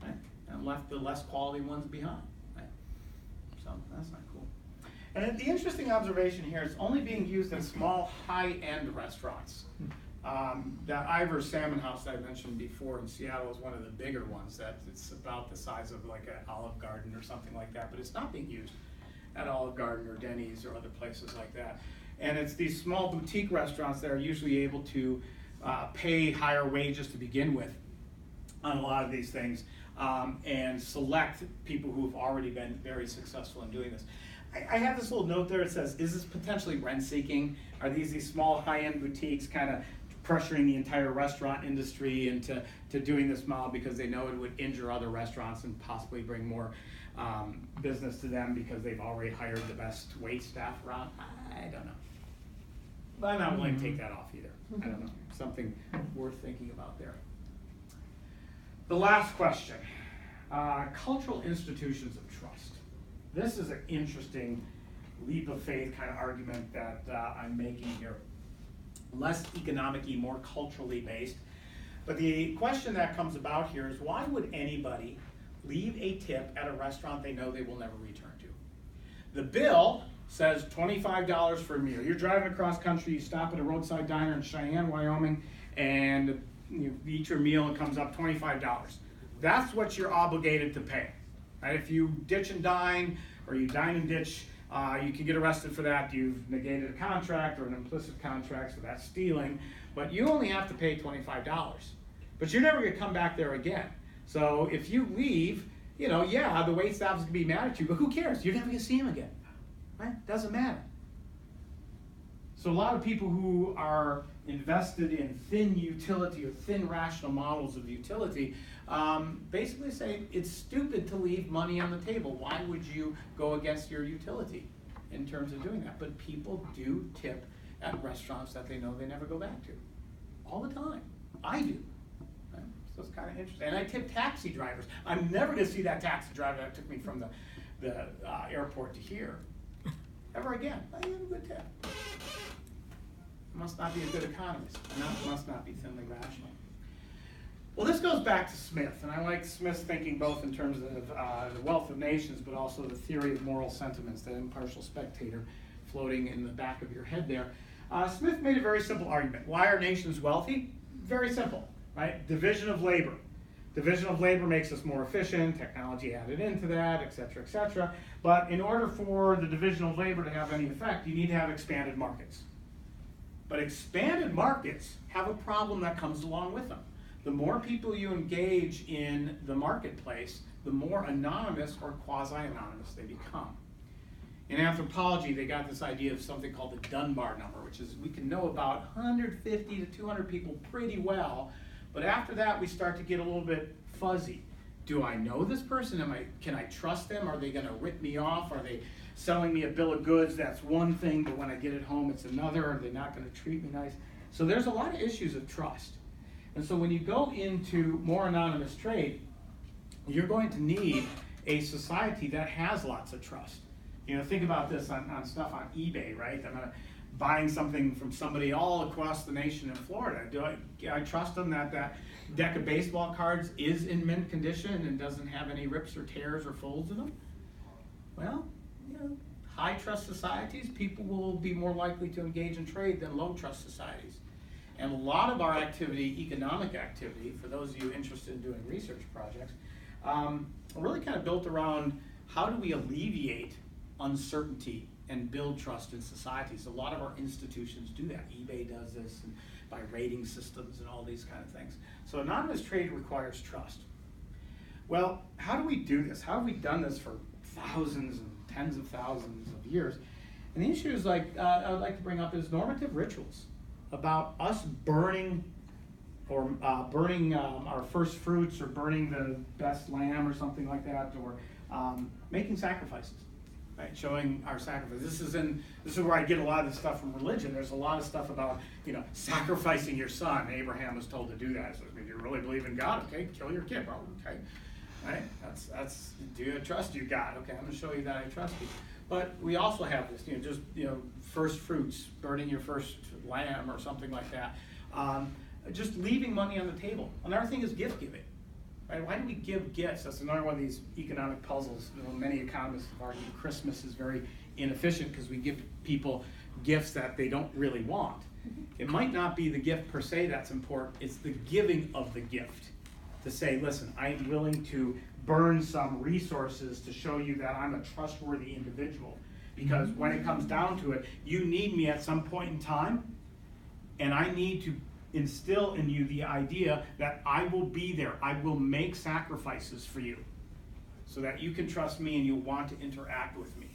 right? And left the less quality ones behind. Right? So that's not cool. And the interesting observation here is only being used in small, high-end restaurants. That Ivor Salmon House that I mentioned before in Seattle is one of the bigger ones. That it's about the size of like an Olive Garden or something like that, but it's not being used at Olive Garden or Denny's or other places like that. And it's these small boutique restaurants that are usually able to pay higher wages to begin with on a lot of these things, and select people who have already been very successful in doing this. I have this little note there. It says, is this potentially rent-seeking? Are these small high-end boutiques kind of pressuring the entire restaurant industry into doing this model because they know it would injure other restaurants and possibly bring more business to them because they've already hired the best wait staff around? I don't know. But I'm not willing to take that off either. I don't know. Something worth thinking about there. The last question, cultural institutions of trust. This is an interesting leap of faith kind of argument that I'm making here. Less economic-y, more culturally based. But the question that comes about here is, why would anybody leave a tip at a restaurant they know they will never return to? The bill says $25 for a meal. You're driving across country, you stop at a roadside diner in Cheyenne, Wyoming, and you eat your meal, it comes up $25. That's what you're obligated to pay. Right? If you ditch and dine, or you dine and ditch, you can get arrested for that. You've negated a contract or an implicit contract, so that's stealing. But you only have to pay $25. But you're never going to come back there again. So if you leave, yeah, the waitstaff is going to be mad at you, but who cares? You're never going to see him again. Right? Doesn't matter. So a lot of people who are invested in thin utility or thin rational models of utility basically say it's stupid to leave money on the table. Why would you go against your utility in terms of doing that? But people do tip at restaurants that they know they never go back to. All the time. I do. Right? So it's kind of interesting. And I tip taxi drivers. I'm never going to see that taxi driver that took me from the airport to here ever again. I give him a good tip. Must not be a good economist, and must not be thinly rational. Well, this goes back to Smith, and I like Smith's thinking both in terms of the wealth of nations, but also the theory of moral sentiments, that impartial spectator floating in the back of your head there. Smith made a very simple argument. Why are nations wealthy? Very simple, right? Division of labor. Division of labor makes us more efficient, technology added into that, et cetera, et cetera. But in order for the division of labor to have any effect, you need to have expanded markets. But expanded markets have a problem that comes along with them. The more people you engage in the marketplace, the more anonymous or quasi-anonymous they become. In anthropology, they got this idea of something called the Dunbar number, which is we can know about 150 to 200 people pretty well, but after that we start to get a little bit fuzzy. Do I know this person? Can I trust them? Are they going to rip me off? Are they selling me a bill of goods? That's one thing, but when I get it home, it's another. Are they not going to treat me nice? So there's a lot of issues of trust. And so when you go into more anonymous trade, you're going to need a society that has lots of trust. You know, think about this on stuff on eBay, right? I'm buying something from somebody all across the nation in Florida. Do I trust them that that deck of baseball cards is in mint condition and doesn't have any rips or tears or folds in them? Well, you know, high trust societies, people will be more likely to engage in trade than low trust societies. And a lot of our activity, economic activity, for those of you interested in doing research projects, really kind of built around how do we alleviate uncertainty and build trust in societies. A lot of our institutions do that. eBay does this, and by rating systems and all these kind of things. So anonymous trade requires trust. Well, how do we do this? How have we done this for thousands and tens of thousands of years? And the issue is I would like to bring up is normative rituals about us burning our first fruits, or burning the best lamb or something like that, or making sacrifices. Right, showing our sacrifice. This is where I get a lot of the stuff from religion. There's a lot of stuff about, you know, sacrificing your son. Abraham was told to do that. So if you really believe in God, okay, kill your kid, bro. Okay, right? That's do you trust you, God? Okay, I'm going to show you that I trust you. But we also have this, first fruits, burning your first lamb or something like that. Just leaving money on the table. Another thing is gift giving. Right? Why do we give gifts? That's another one of these economic puzzles. Many economists have argued Christmas is very inefficient because we give people gifts that they don't really want. It might not be the gift per se that's important, it's the giving of the gift. To say, listen, I'm willing to burn some resources to show you that I'm a trustworthy individual. Because when it comes down to it, you need me at some point in time, and I need to instill in you the idea that I will be there. I will make sacrifices for you so that you can trust me and you want to interact with me.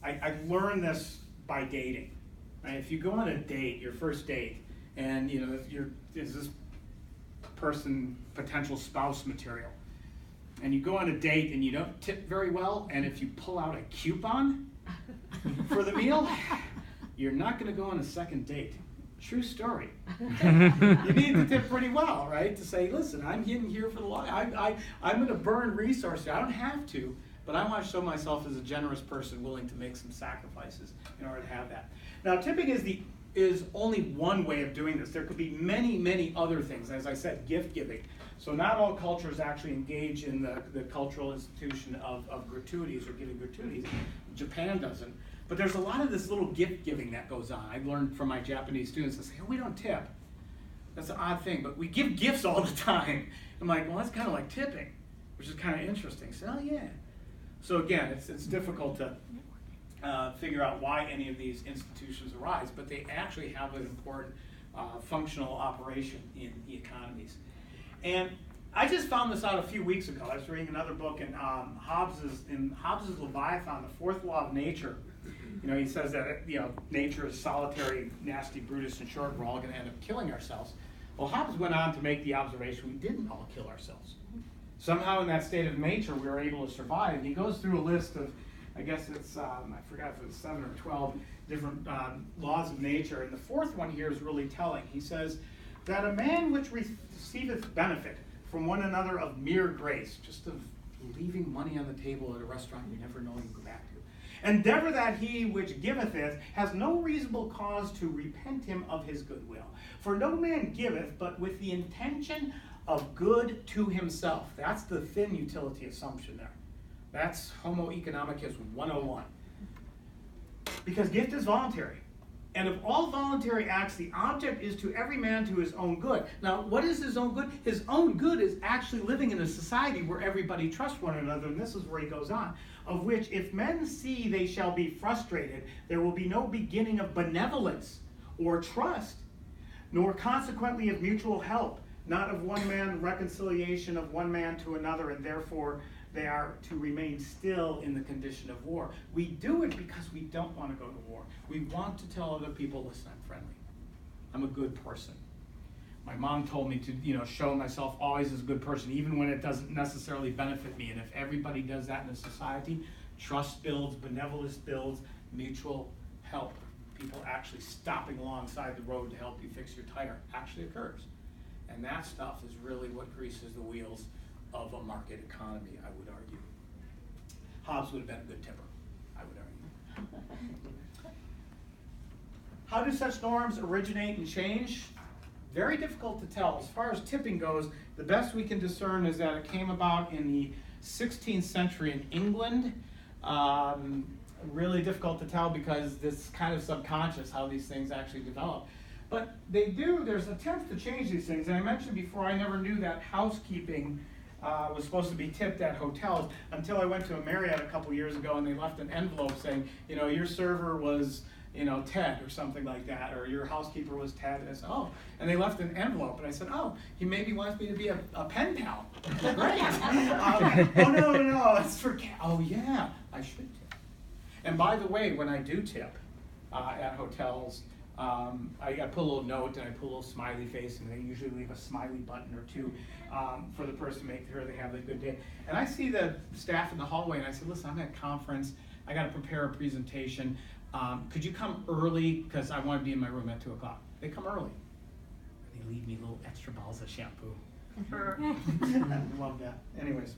I learned this by dating. Right? If you go on a date, your first date, and is this person potential spouse material, and you go on a date and you don't tip very well, and if you pull out a coupon for the meal, you're not going to go on a second date. True story. You need to tip pretty well, right? To say, listen, I'm getting here for the long. I'm going to burn resources. I don't have to, but I want to show myself as a generous person willing to make some sacrifices in order to have that. Now, tipping is only one way of doing this. There could be many, many other things. As I said, gift giving. So not all cultures actually engage in the cultural institution of gratuities or giving gratuities. Japan doesn't. But there's a lot of this little gift giving that goes on. I've learned from my Japanese students, they say, oh, we don't tip. That's an odd thing, but we give gifts all the time. I'm like, well, that's kind of like tipping, which is kind of interesting. So, oh, yeah. So again, it's difficult to figure out why any of these institutions arise, but they actually have an important functional operation in the economies. And I just found this out a few weeks ago. I was reading another book in Hobbes's Leviathan, the fourth law of nature. He says that nature is solitary, nasty, Brutus, and short. We're all going to end up killing ourselves. Well, Hobbes went on to make the observation we didn't all kill ourselves. Somehow in that state of nature we were able to survive. And he goes through a list of, I guess it's, I forgot if it was 7 or 12 different laws of nature. And the fourth one here is really telling. He says that a man which receiveth benefit from one another of mere grace, just of leaving money on the table at a restaurant you never know you go back to, endeavor that he which giveth it has no reasonable cause to repent him of his goodwill. For no man giveth but with the intention of good to himself. That's the thin utility assumption there. That's Homo economicus 101. Because gift is voluntary. And of all voluntary acts, the object is to every man to his own good. Now, what is his own good? His own good is actually living in a society where everybody trusts one another, and this is where he goes on, of which if men see they shall be frustrated, there will be no beginning of benevolence or trust, nor consequently of mutual help, not of one man, reconciliation of one man to another, and therefore they are to remain still in the condition of war. We do it because we don't want to go to war. We want to tell other people, listen, I'm friendly. I'm a good person. My mom told me to, show myself always as a good person, even when it doesn't necessarily benefit me. And if everybody does that in a society, trust builds, benevolence builds, mutual help. People actually stopping alongside the road to help you fix your tire actually occurs. And that stuff is really what greases the wheels of a market economy, I would argue. Hobbes would have been a good tipper, I would argue. How do such norms originate and change? Very difficult to tell. As far as tipping goes, the best we can discern is that it came about in the 16th century in England. Really difficult to tell because it's kind of subconscious how these things actually develop. But there's attempts to change these things. And I mentioned before, I never knew that housekeeping was supposed to be tipped at hotels until I went to a Marriott a couple years ago and they left an envelope saying, your server was, Ted or something like that, or your housekeeper was Ted. And I said, oh, and they left an envelope. And I said, oh, he maybe wants me to be a pen pal. Great. Oh, no, it's for, oh yeah, I should tip. And by the way, when I do tip at hotels, I put a little note and I put a little smiley face, and they usually leave a smiley button or two for the person to make sure they have a good day. And I see the staff in the hallway and I said, listen, I'm at a conference, I got to prepare a presentation. Could you come early, because I want to be in my room at 2 o'clock. They come early. They leave me little extra balls of shampoo. I love that. Anyways,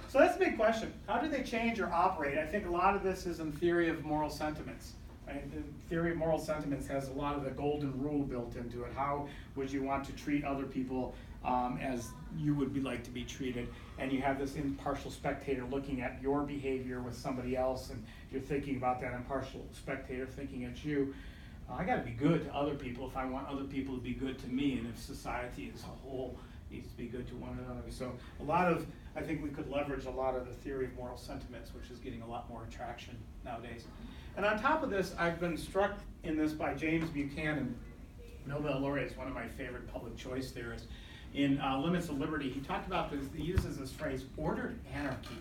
so that's the big question. How do they change or operate? I think a lot of this is in theory of moral sentiments. Right? The theory of moral sentiments has a lot of the golden rule built into it. How would you want to treat other people as you would like to be treated? And you have this impartial spectator looking at your behavior with somebody else, and you're thinking about that impartial spectator thinking at you. I got to be good to other people if I want other people to be good to me, and if society as a whole needs to be good to one another. So I think we could leverage a lot of the theory of moral sentiments, which is getting a lot more traction nowadays. And on top of this, I've been struck in this by James Buchanan, Nobel laureate, is one of my favorite public choice theorists. In Limits of Liberty, he talked about this, he uses this phrase, ordered anarchy.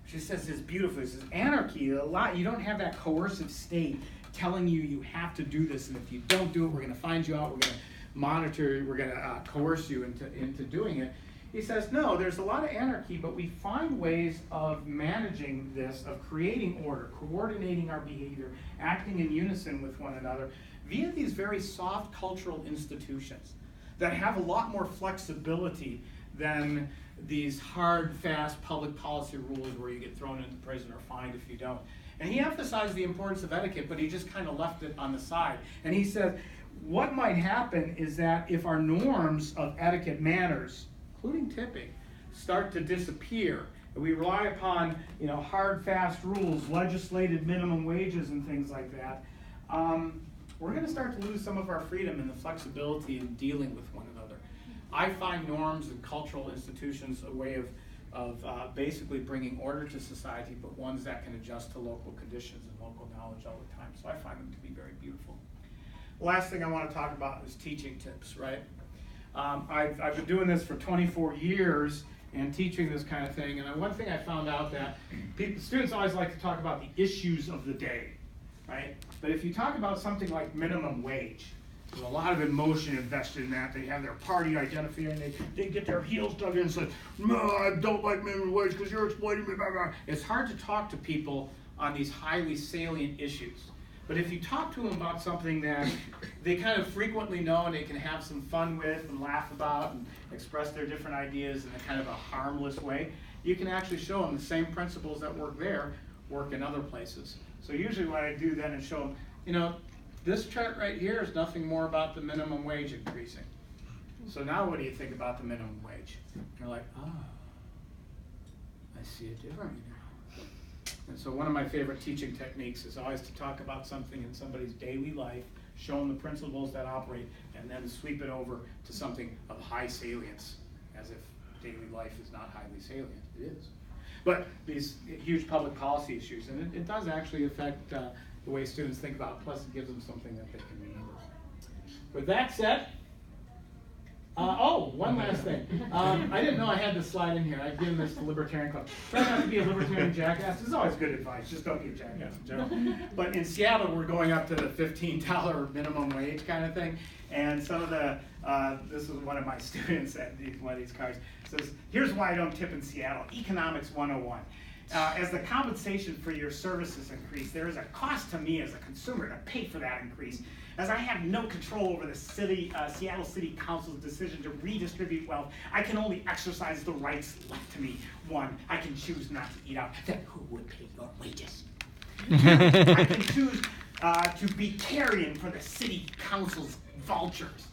She says this beautifully. He says, anarchy, you don't have that coercive state telling you have to do this, and if you don't do it, we're going to find you out, we're going to monitor you, we're going to coerce you into doing it. He says, no, there's a lot of anarchy, but we find ways of managing this, of creating order, coordinating our behavior, acting in unison with one another via these very soft cultural institutions that have a lot more flexibility than these hard, fast public policy rules where you get thrown into prison or fined if you don't. And he emphasized the importance of etiquette, but he just kind of left it on the side. And he said, what might happen is that if our norms of etiquette, manners, including tipping, start to disappear, and we rely upon hard, fast rules, legislated minimum wages and things like that, we're going to start to lose some of our freedom and the flexibility in dealing with one another. I find norms and cultural institutions a way of basically bringing order to society, but ones that can adjust to local conditions and local knowledge all the time. So I find them to be very beautiful. The last thing I want to talk about is teaching tips, right? I've been doing this for 24 years and teaching this kind of thing, and one thing I found out that students always like to talk about the issues of the day, right? But if you talk about something like minimum wage, there's a lot of emotion invested in that. They have their party identifier, and they get their heels dug in and say, no, I don't like minimum wage because you're exploiting me, blah, blah. It's hard to talk to people on these highly salient issues. But if you talk to them about something that they kind of frequently know and they can have some fun with and laugh about and express their different ideas in a kind of a harmless way, you can actually show them the same principles that work there work in other places. So usually what I do then is show them, this chart right here is nothing more about the minimum wage increasing. So now what do you think about the minimum wage? And you're like, I see it differently now. And so one of my favorite teaching techniques is always to talk about something in somebody's daily life, show them the principles that operate, and then sweep it over to something of high salience, as if daily life is not highly salient. It is. But these huge public policy issues, and it does actually affect the way students think about it, plus it gives them something that they can remember. With that said, One last thing. I didn't know I had this slide in here. I've given this to Libertarian Club. Try not to be a libertarian jackass. This is always good advice. Just don't be a jackass in general. But in Seattle, we're going up to the $15 minimum wage kind of thing. And some of the, this is one of my students at one of these cards, says, here's why I don't tip in Seattle. Economics 101. As the compensation for your services increase, there is a cost to me as a consumer to pay for that increase, as I have no control over the Seattle City Council's decision to redistribute wealth. I can only exercise the rights left to me. 1, I can choose not to eat out. Then who would pay your wages? 2, I can choose to be carrion for the City Council's vultures.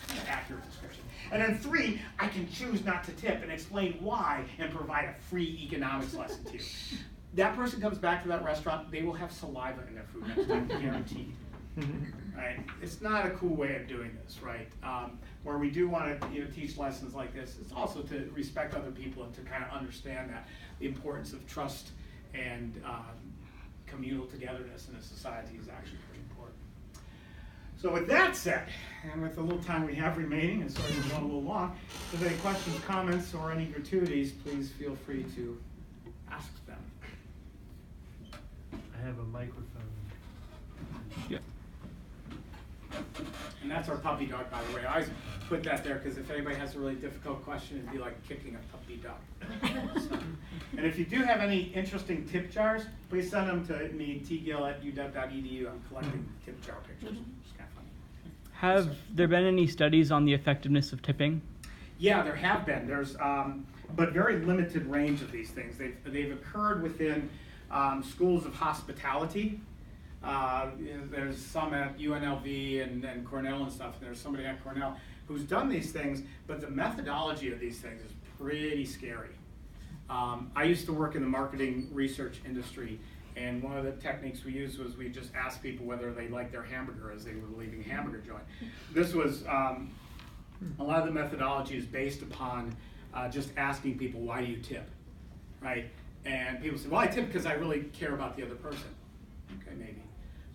An accurate description. And then 3, I can choose not to tip and explain why and provide a free economics lesson to you. That person comes back to that restaurant, they will have saliva in their food next time, guaranteed. Right? It's not a cool way of doing this, right? Where we do want to teach lessons like this, it's also to respect other people and to kind of understand that the importance of trust and communal togetherness in a society is actually pretty important. So with that said, and with the little time we have remaining, and sorry we're going a little long, if there's any questions, comments, or any gratuities, please feel free to ask them. I have a microphone. Yeah. And that's our puppy dog, by the way. I always put that there because if anybody has a really difficult question, it'd be like kicking a puppy dog. So, and if you do have any interesting tip jars, please send them to me, tgill@uw.edu. I'm collecting tip jar pictures. It's kind of funny. Have there been any studies on the effectiveness of tipping? Yeah, there have been. There's, but very limited range of these things. They've occurred within schools of hospitality. There's some at UNLV and Cornell and stuff. There's somebody at Cornell who's done these things, but the methodology of these things is pretty scary. I used to work in the marketing research industry, and one of the techniques we used was we just asked people whether they liked their hamburger as they were leaving a hamburger joint. This was, a lot of the methodology is based upon just asking people, why do you tip, right? And people say, well, I tip because I really care about the other person. Okay, maybe.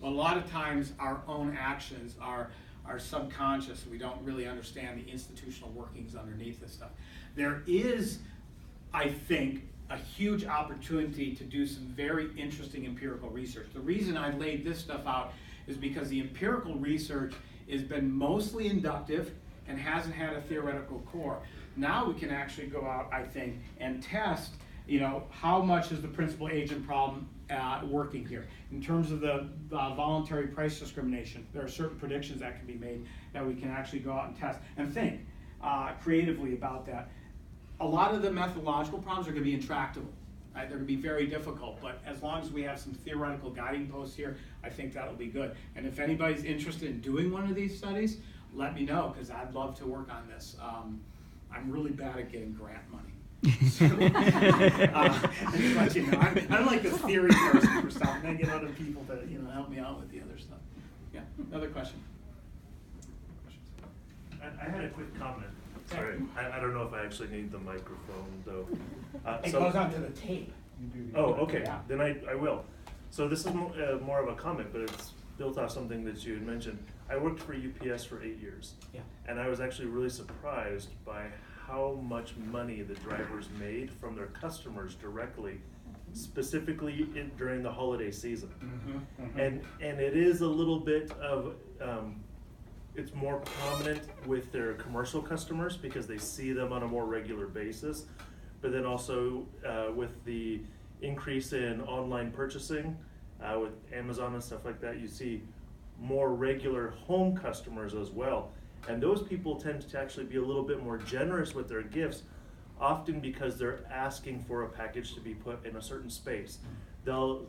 Well, a lot of times our own actions are subconscious. We don't really understand the institutional workings underneath this stuff. There is, I think, a huge opportunity to do some very interesting empirical research. The reason I laid this stuff out is because the empirical research has been mostly inductive and hasn't had a theoretical core. Now we can actually go out, I think, and test, how much is the principal agent problem working here. In terms of the voluntary price discrimination, there are certain predictions that can be made that we can actually go out and test and think creatively about that. A lot of the methodological problems are going to be intractable. Right? They're going to be very difficult, but as long as we have some theoretical guiding posts here, I think that'll be good. And if anybody's interested in doing one of these studies, let me know, because I'd love to work on this. I'm really bad at getting grant money. So, let you know, I'm like the theory person for stuff, and I get other people to help me out with the other stuff. Yeah, another question. I had a quick comment. Sorry, I don't know if I actually need the microphone though. It goes onto the tape. Oh, okay, Yeah. then I will. So this is more of a comment, but it's built off something that you had mentioned. I worked for UPS for 8 years. Yeah. And I was actually really surprised by how much money the drivers made from their customers directly, specifically during the holiday season. Mm-hmm, mm-hmm. And it is a little bit of, it's more prominent with their commercial customers because they see them on a more regular basis. But then also with the increase in online purchasing, with Amazon and stuff like that, you see more regular home customers as well. And those people tend to actually be a little bit more generous with their gifts, often because they're asking for a package to be put in a certain space. They'll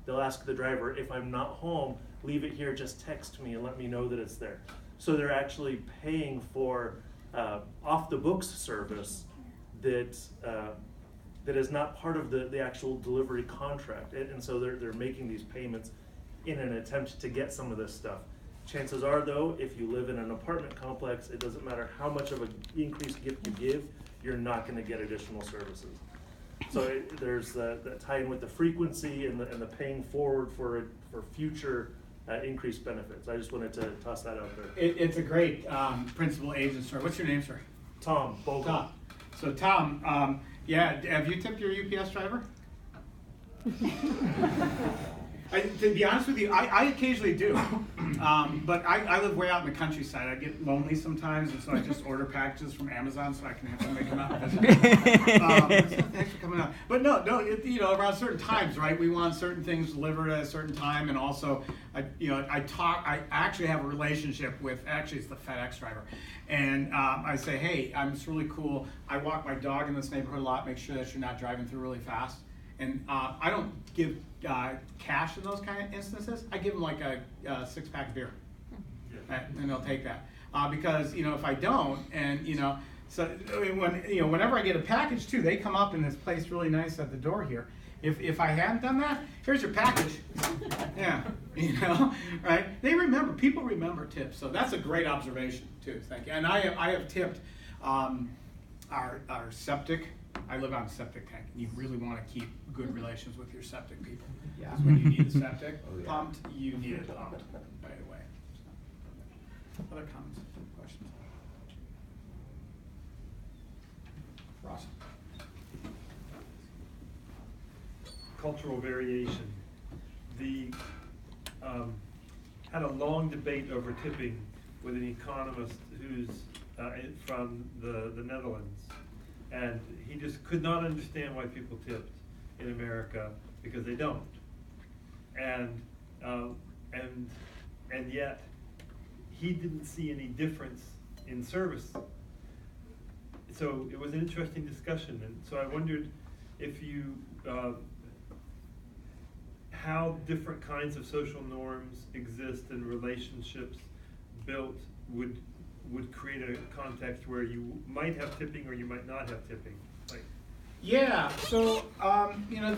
ask the driver, if I'm not home, leave it here, just text me and let me know that it's there. So they're actually paying for off the books service that is not part of the actual delivery contract. And so they're making these payments in an attempt to get some of this stuff. Chances are, though, if you live in an apartment complex, it doesn't matter how much of an increased gift you give, you're not going to get additional services. So there's that tie-in with the frequency and the paying forward for future increased benefits. I just wanted to toss that out there. It's a great principal agent story. What's your name, sir? Tom Bogle. Tom. So Tom, yeah, have you tipped your UPS driver? To be honest with you, I occasionally do, but I live way out in the countryside. I get lonely sometimes, and so I just order packages from Amazon so I can have somebody come out and visit. Thanks for coming out. But no, you know, around certain times, right? We want certain things delivered at a certain time, and also, I actually have a relationship with, actually it's the FedEx driver, and I say, hey, it's really cool. I walk my dog in this neighborhood a lot, make sure that you're not driving through really fast. And I don't give cash in those kind of instances. I give them like a 6-pack of beer, and they'll take that because if I don't, and so whenever I get a package too, they come up and it's placed really nice at the door here. If I hadn't done that, here's your package. Yeah, right? People remember tips, so that's a great observation too. Thank you. And I have tipped our septic. I live on a septic tank, and you really want to keep good relations with your septic people. Because when you need the septic pumped, you need it pumped right away. So, other comments, questions? Ross? Cultural variation. Had a long debate over tipping with an economist who's from the Netherlands. And he just could not understand why people tipped in America because they don't. And yet he didn't see any difference in service. So it was an interesting discussion, and so I wondered if you how different kinds of social norms exist and relationships built would create a context where you might have tipping or you might not have tipping. Yeah, so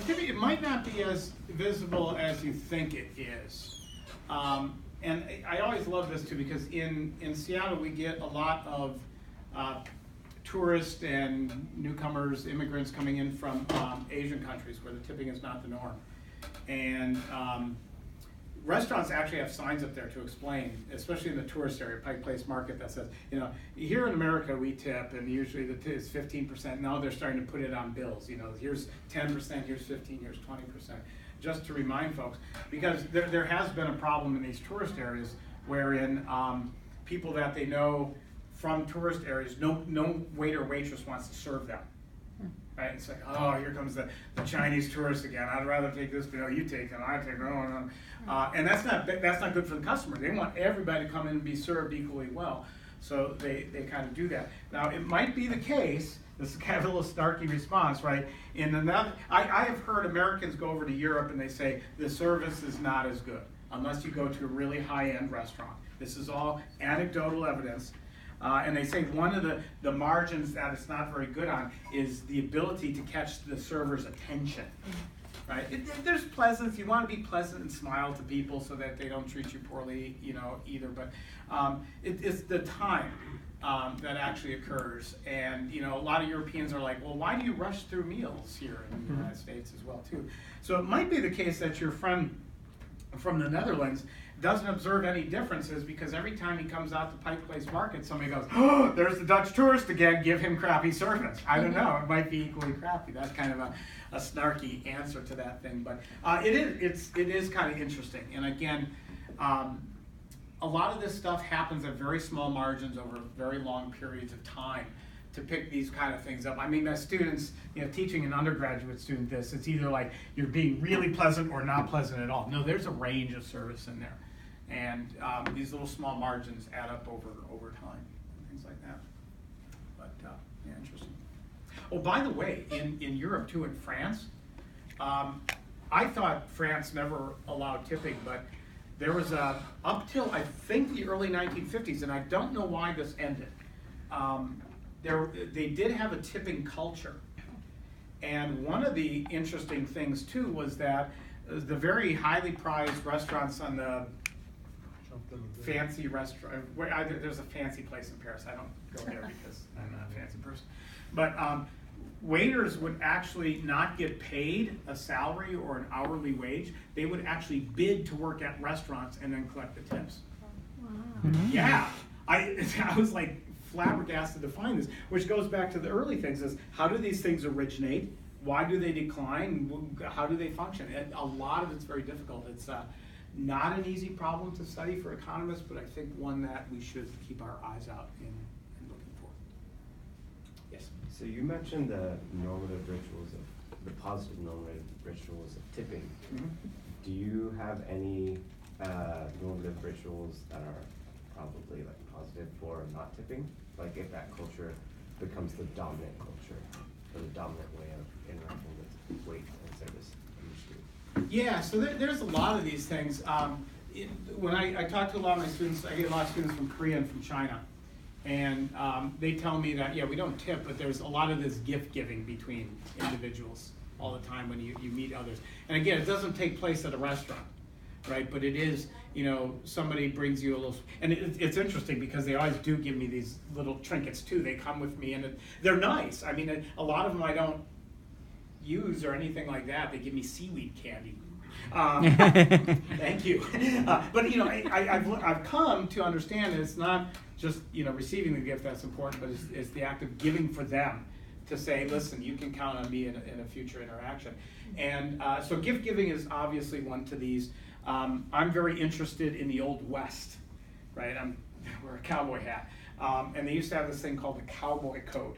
tipping, it might not be as visible as you think it is. And I always love this too because in Seattle we get a lot of tourists and newcomers, immigrants coming in from Asian countries where the tipping is not the norm. And restaurants actually have signs up there to explain, especially in the tourist area, Pike Place Market, that says, here in America we tip, and usually the tip is 15%. Now they're starting to put it on bills. Here's 10%, here's 15%, here's 20%. Just to remind folks, because there has been a problem in these tourist areas wherein people that they know from tourist areas, no waiter or waitress wants to serve them. Right? It's like, oh, here comes the Chinese tourist again. I'd rather take this bill, you take it, I take it. No. And that's not good for the customer. They want everybody to come in and be served equally well. So they kind of do that. Now, it might be the case, this is kind of a little snarky response, right? I have heard Americans go over to Europe and they say, the service is not as good unless you go to a really high-end restaurant. This is all anecdotal evidence. And they say one of the margins that it's not very good on is the ability to catch the server's attention, right? There's pleasance. You want to be pleasant and smile to people so that they don't treat you poorly, either. But it's the time that actually occurs. And, a lot of Europeans are like, well, why do you rush through meals here in the United States as well, too? So it might be the case that your friend from the Netherlands doesn't observe any differences because every time he comes out to Pike Place Market, somebody goes, oh, there's the Dutch tourist again, give him crappy service. I don't know, it might be equally crappy. That's kind of a snarky answer to that thing, but it is kind of interesting. And again, a lot of this stuff happens at very small margins over very long periods of time to pick these kind of things up. I mean, as students, teaching an undergraduate student this, it's either like you're being really pleasant or not pleasant at all. No, there's a range of service in there. And these little small margins add up over time, and things like that. But yeah, interesting. Oh, by the way, in Europe too, in France, I thought France never allowed tipping, but there was up till I think the early 1950s, and I don't know why this ended. They did have a tipping culture, and one of the interesting things too was that the very highly prized restaurants on the fancy restaurant, there's a fancy place in Paris. I don't go there because I'm not a fancy person. But waiters would actually not get paid a salary or an hourly wage. They would actually bid to work at restaurants and then collect the tips. Wow. Yeah, I was like flabbergasted to find this, which goes back to the early things: is how do these things originate? Why do they decline? How do they function? And a lot of it's very difficult. It's not an easy problem to study for economists, but I think one that we should keep our eyes out in looking for. Yes. So you mentioned the normative rituals of the positive normative rituals of tipping. Mm-hmm. Do you have any normative rituals that are probably like positive for not tipping? Like if that culture becomes the dominant culture or the dominant way of interacting with wait and service industry? Yeah, so there's a lot of these things. When I talk to a lot of my students, I get a lot of students from Korea and from China. And they tell me that, yeah, we don't tip, but there's a lot of this gift giving between individuals all the time when you meet others. And again, it doesn't take place at a restaurant, right? But it is, somebody brings you a little, and it's interesting because they always do give me these little trinkets too. They come with me and they're nice. I mean, a lot of them I don't use or anything like that. They give me seaweed candy. Thank you. But I've come to understand that it's not just receiving the gift that's important, but it's the act of giving for them to say, listen, you can count on me in a future interaction. And so gift giving is obviously one to these. I'm very interested in the Old West, right? Wear a cowboy hat, and they used to have this thing called the Cowboy Code.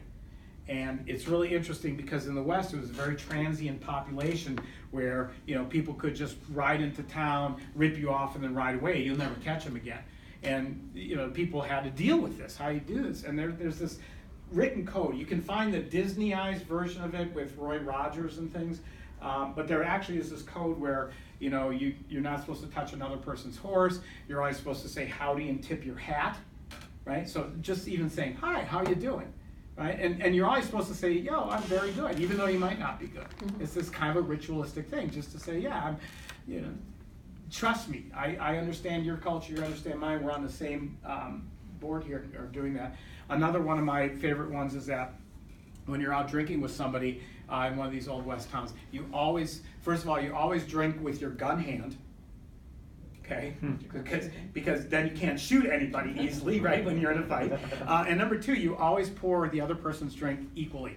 And it's really interesting because in the West, it was a very transient population where, people could just ride into town, rip you off, and then ride away. You'll never catch them again. And, people had to deal with this, how you do this. And there's this written code. You can find the Disneyized version of it with Roy Rogers and things. But there actually is this code where, you're not supposed to touch another person's horse. You're always supposed to say howdy and tip your hat, right? So just even saying, hi, how you doing? Right? And you're always supposed to say, yo, I'm very good, even though you might not be good. Mm-hmm. It's this kind of a ritualistic thing, just to say, yeah, trust me, I understand your culture, you understand mine, we're on the same board here, or doing that. Another one of my favorite ones is that when you're out drinking with somebody in one of these Old West towns, first of all, you always drink with your gun hand. Okay, because then you can't shoot anybody easily, right, when you're in a fight. And number two, you always pour the other person's drink equally,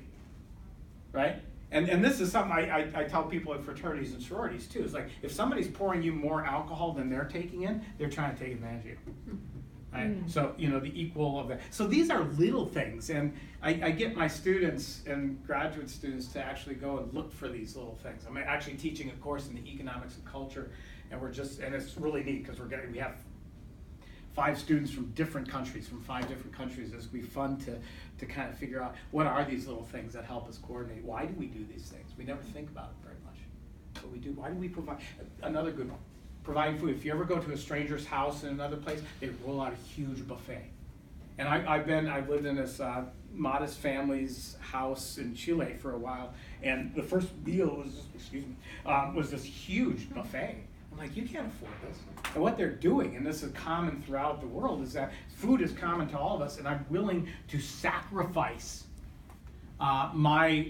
right? And this is something I tell people in fraternities and sororities too. It's like, if somebody's pouring you more alcohol than they're taking in, they're trying to take advantage of you. Right? So, the equal of that. So these are little things, and I get my students and graduate students to actually go and look for these little things. I'm actually teaching a course in the economics of culture, and it's really neat because we have 5 students from different countries, from 5 different countries. It's going to be fun to kind of figure out what are these little things that help us coordinate. Why do we do these things? We never think about it very much, but we do. Why do we provide? Another good one. Providing food. If you ever go to a stranger's house in another place, they roll out a huge buffet. And I've lived in this modest family's house in Chile for a while, and the first meal was this huge buffet. I'm like, you can't afford this. And what they're doing, and this is common throughout the world, is that food is common to all of us, and I'm willing to sacrifice my,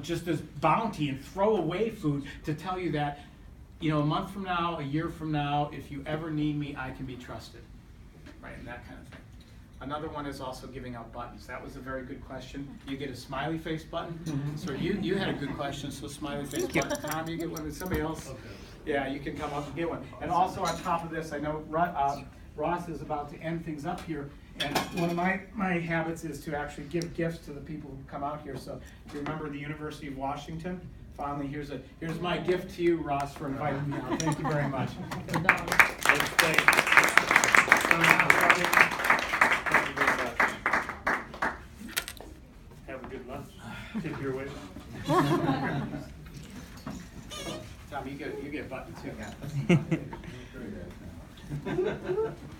just this bounty and throw away food to tell you that, a month from now, a year from now, if you ever need me, I can be trusted, right, and that kind of thing. Another one is also giving out buttons. That was a very good question. You get a smiley face button. So you had a good question, so smiley face button. Tom, you get one with somebody else? Okay. Yeah, you can come up and get one. And also on top of this, I know Ross is about to end things up here, and one of my habits is to actually give gifts to the people who come out here. So if you remember the University of Washington, finally, here's my gift to you, Ross, for inviting me out. Thank you very much. Thank you very much. Have a good lunch. Take your way. Tom, you get a button too.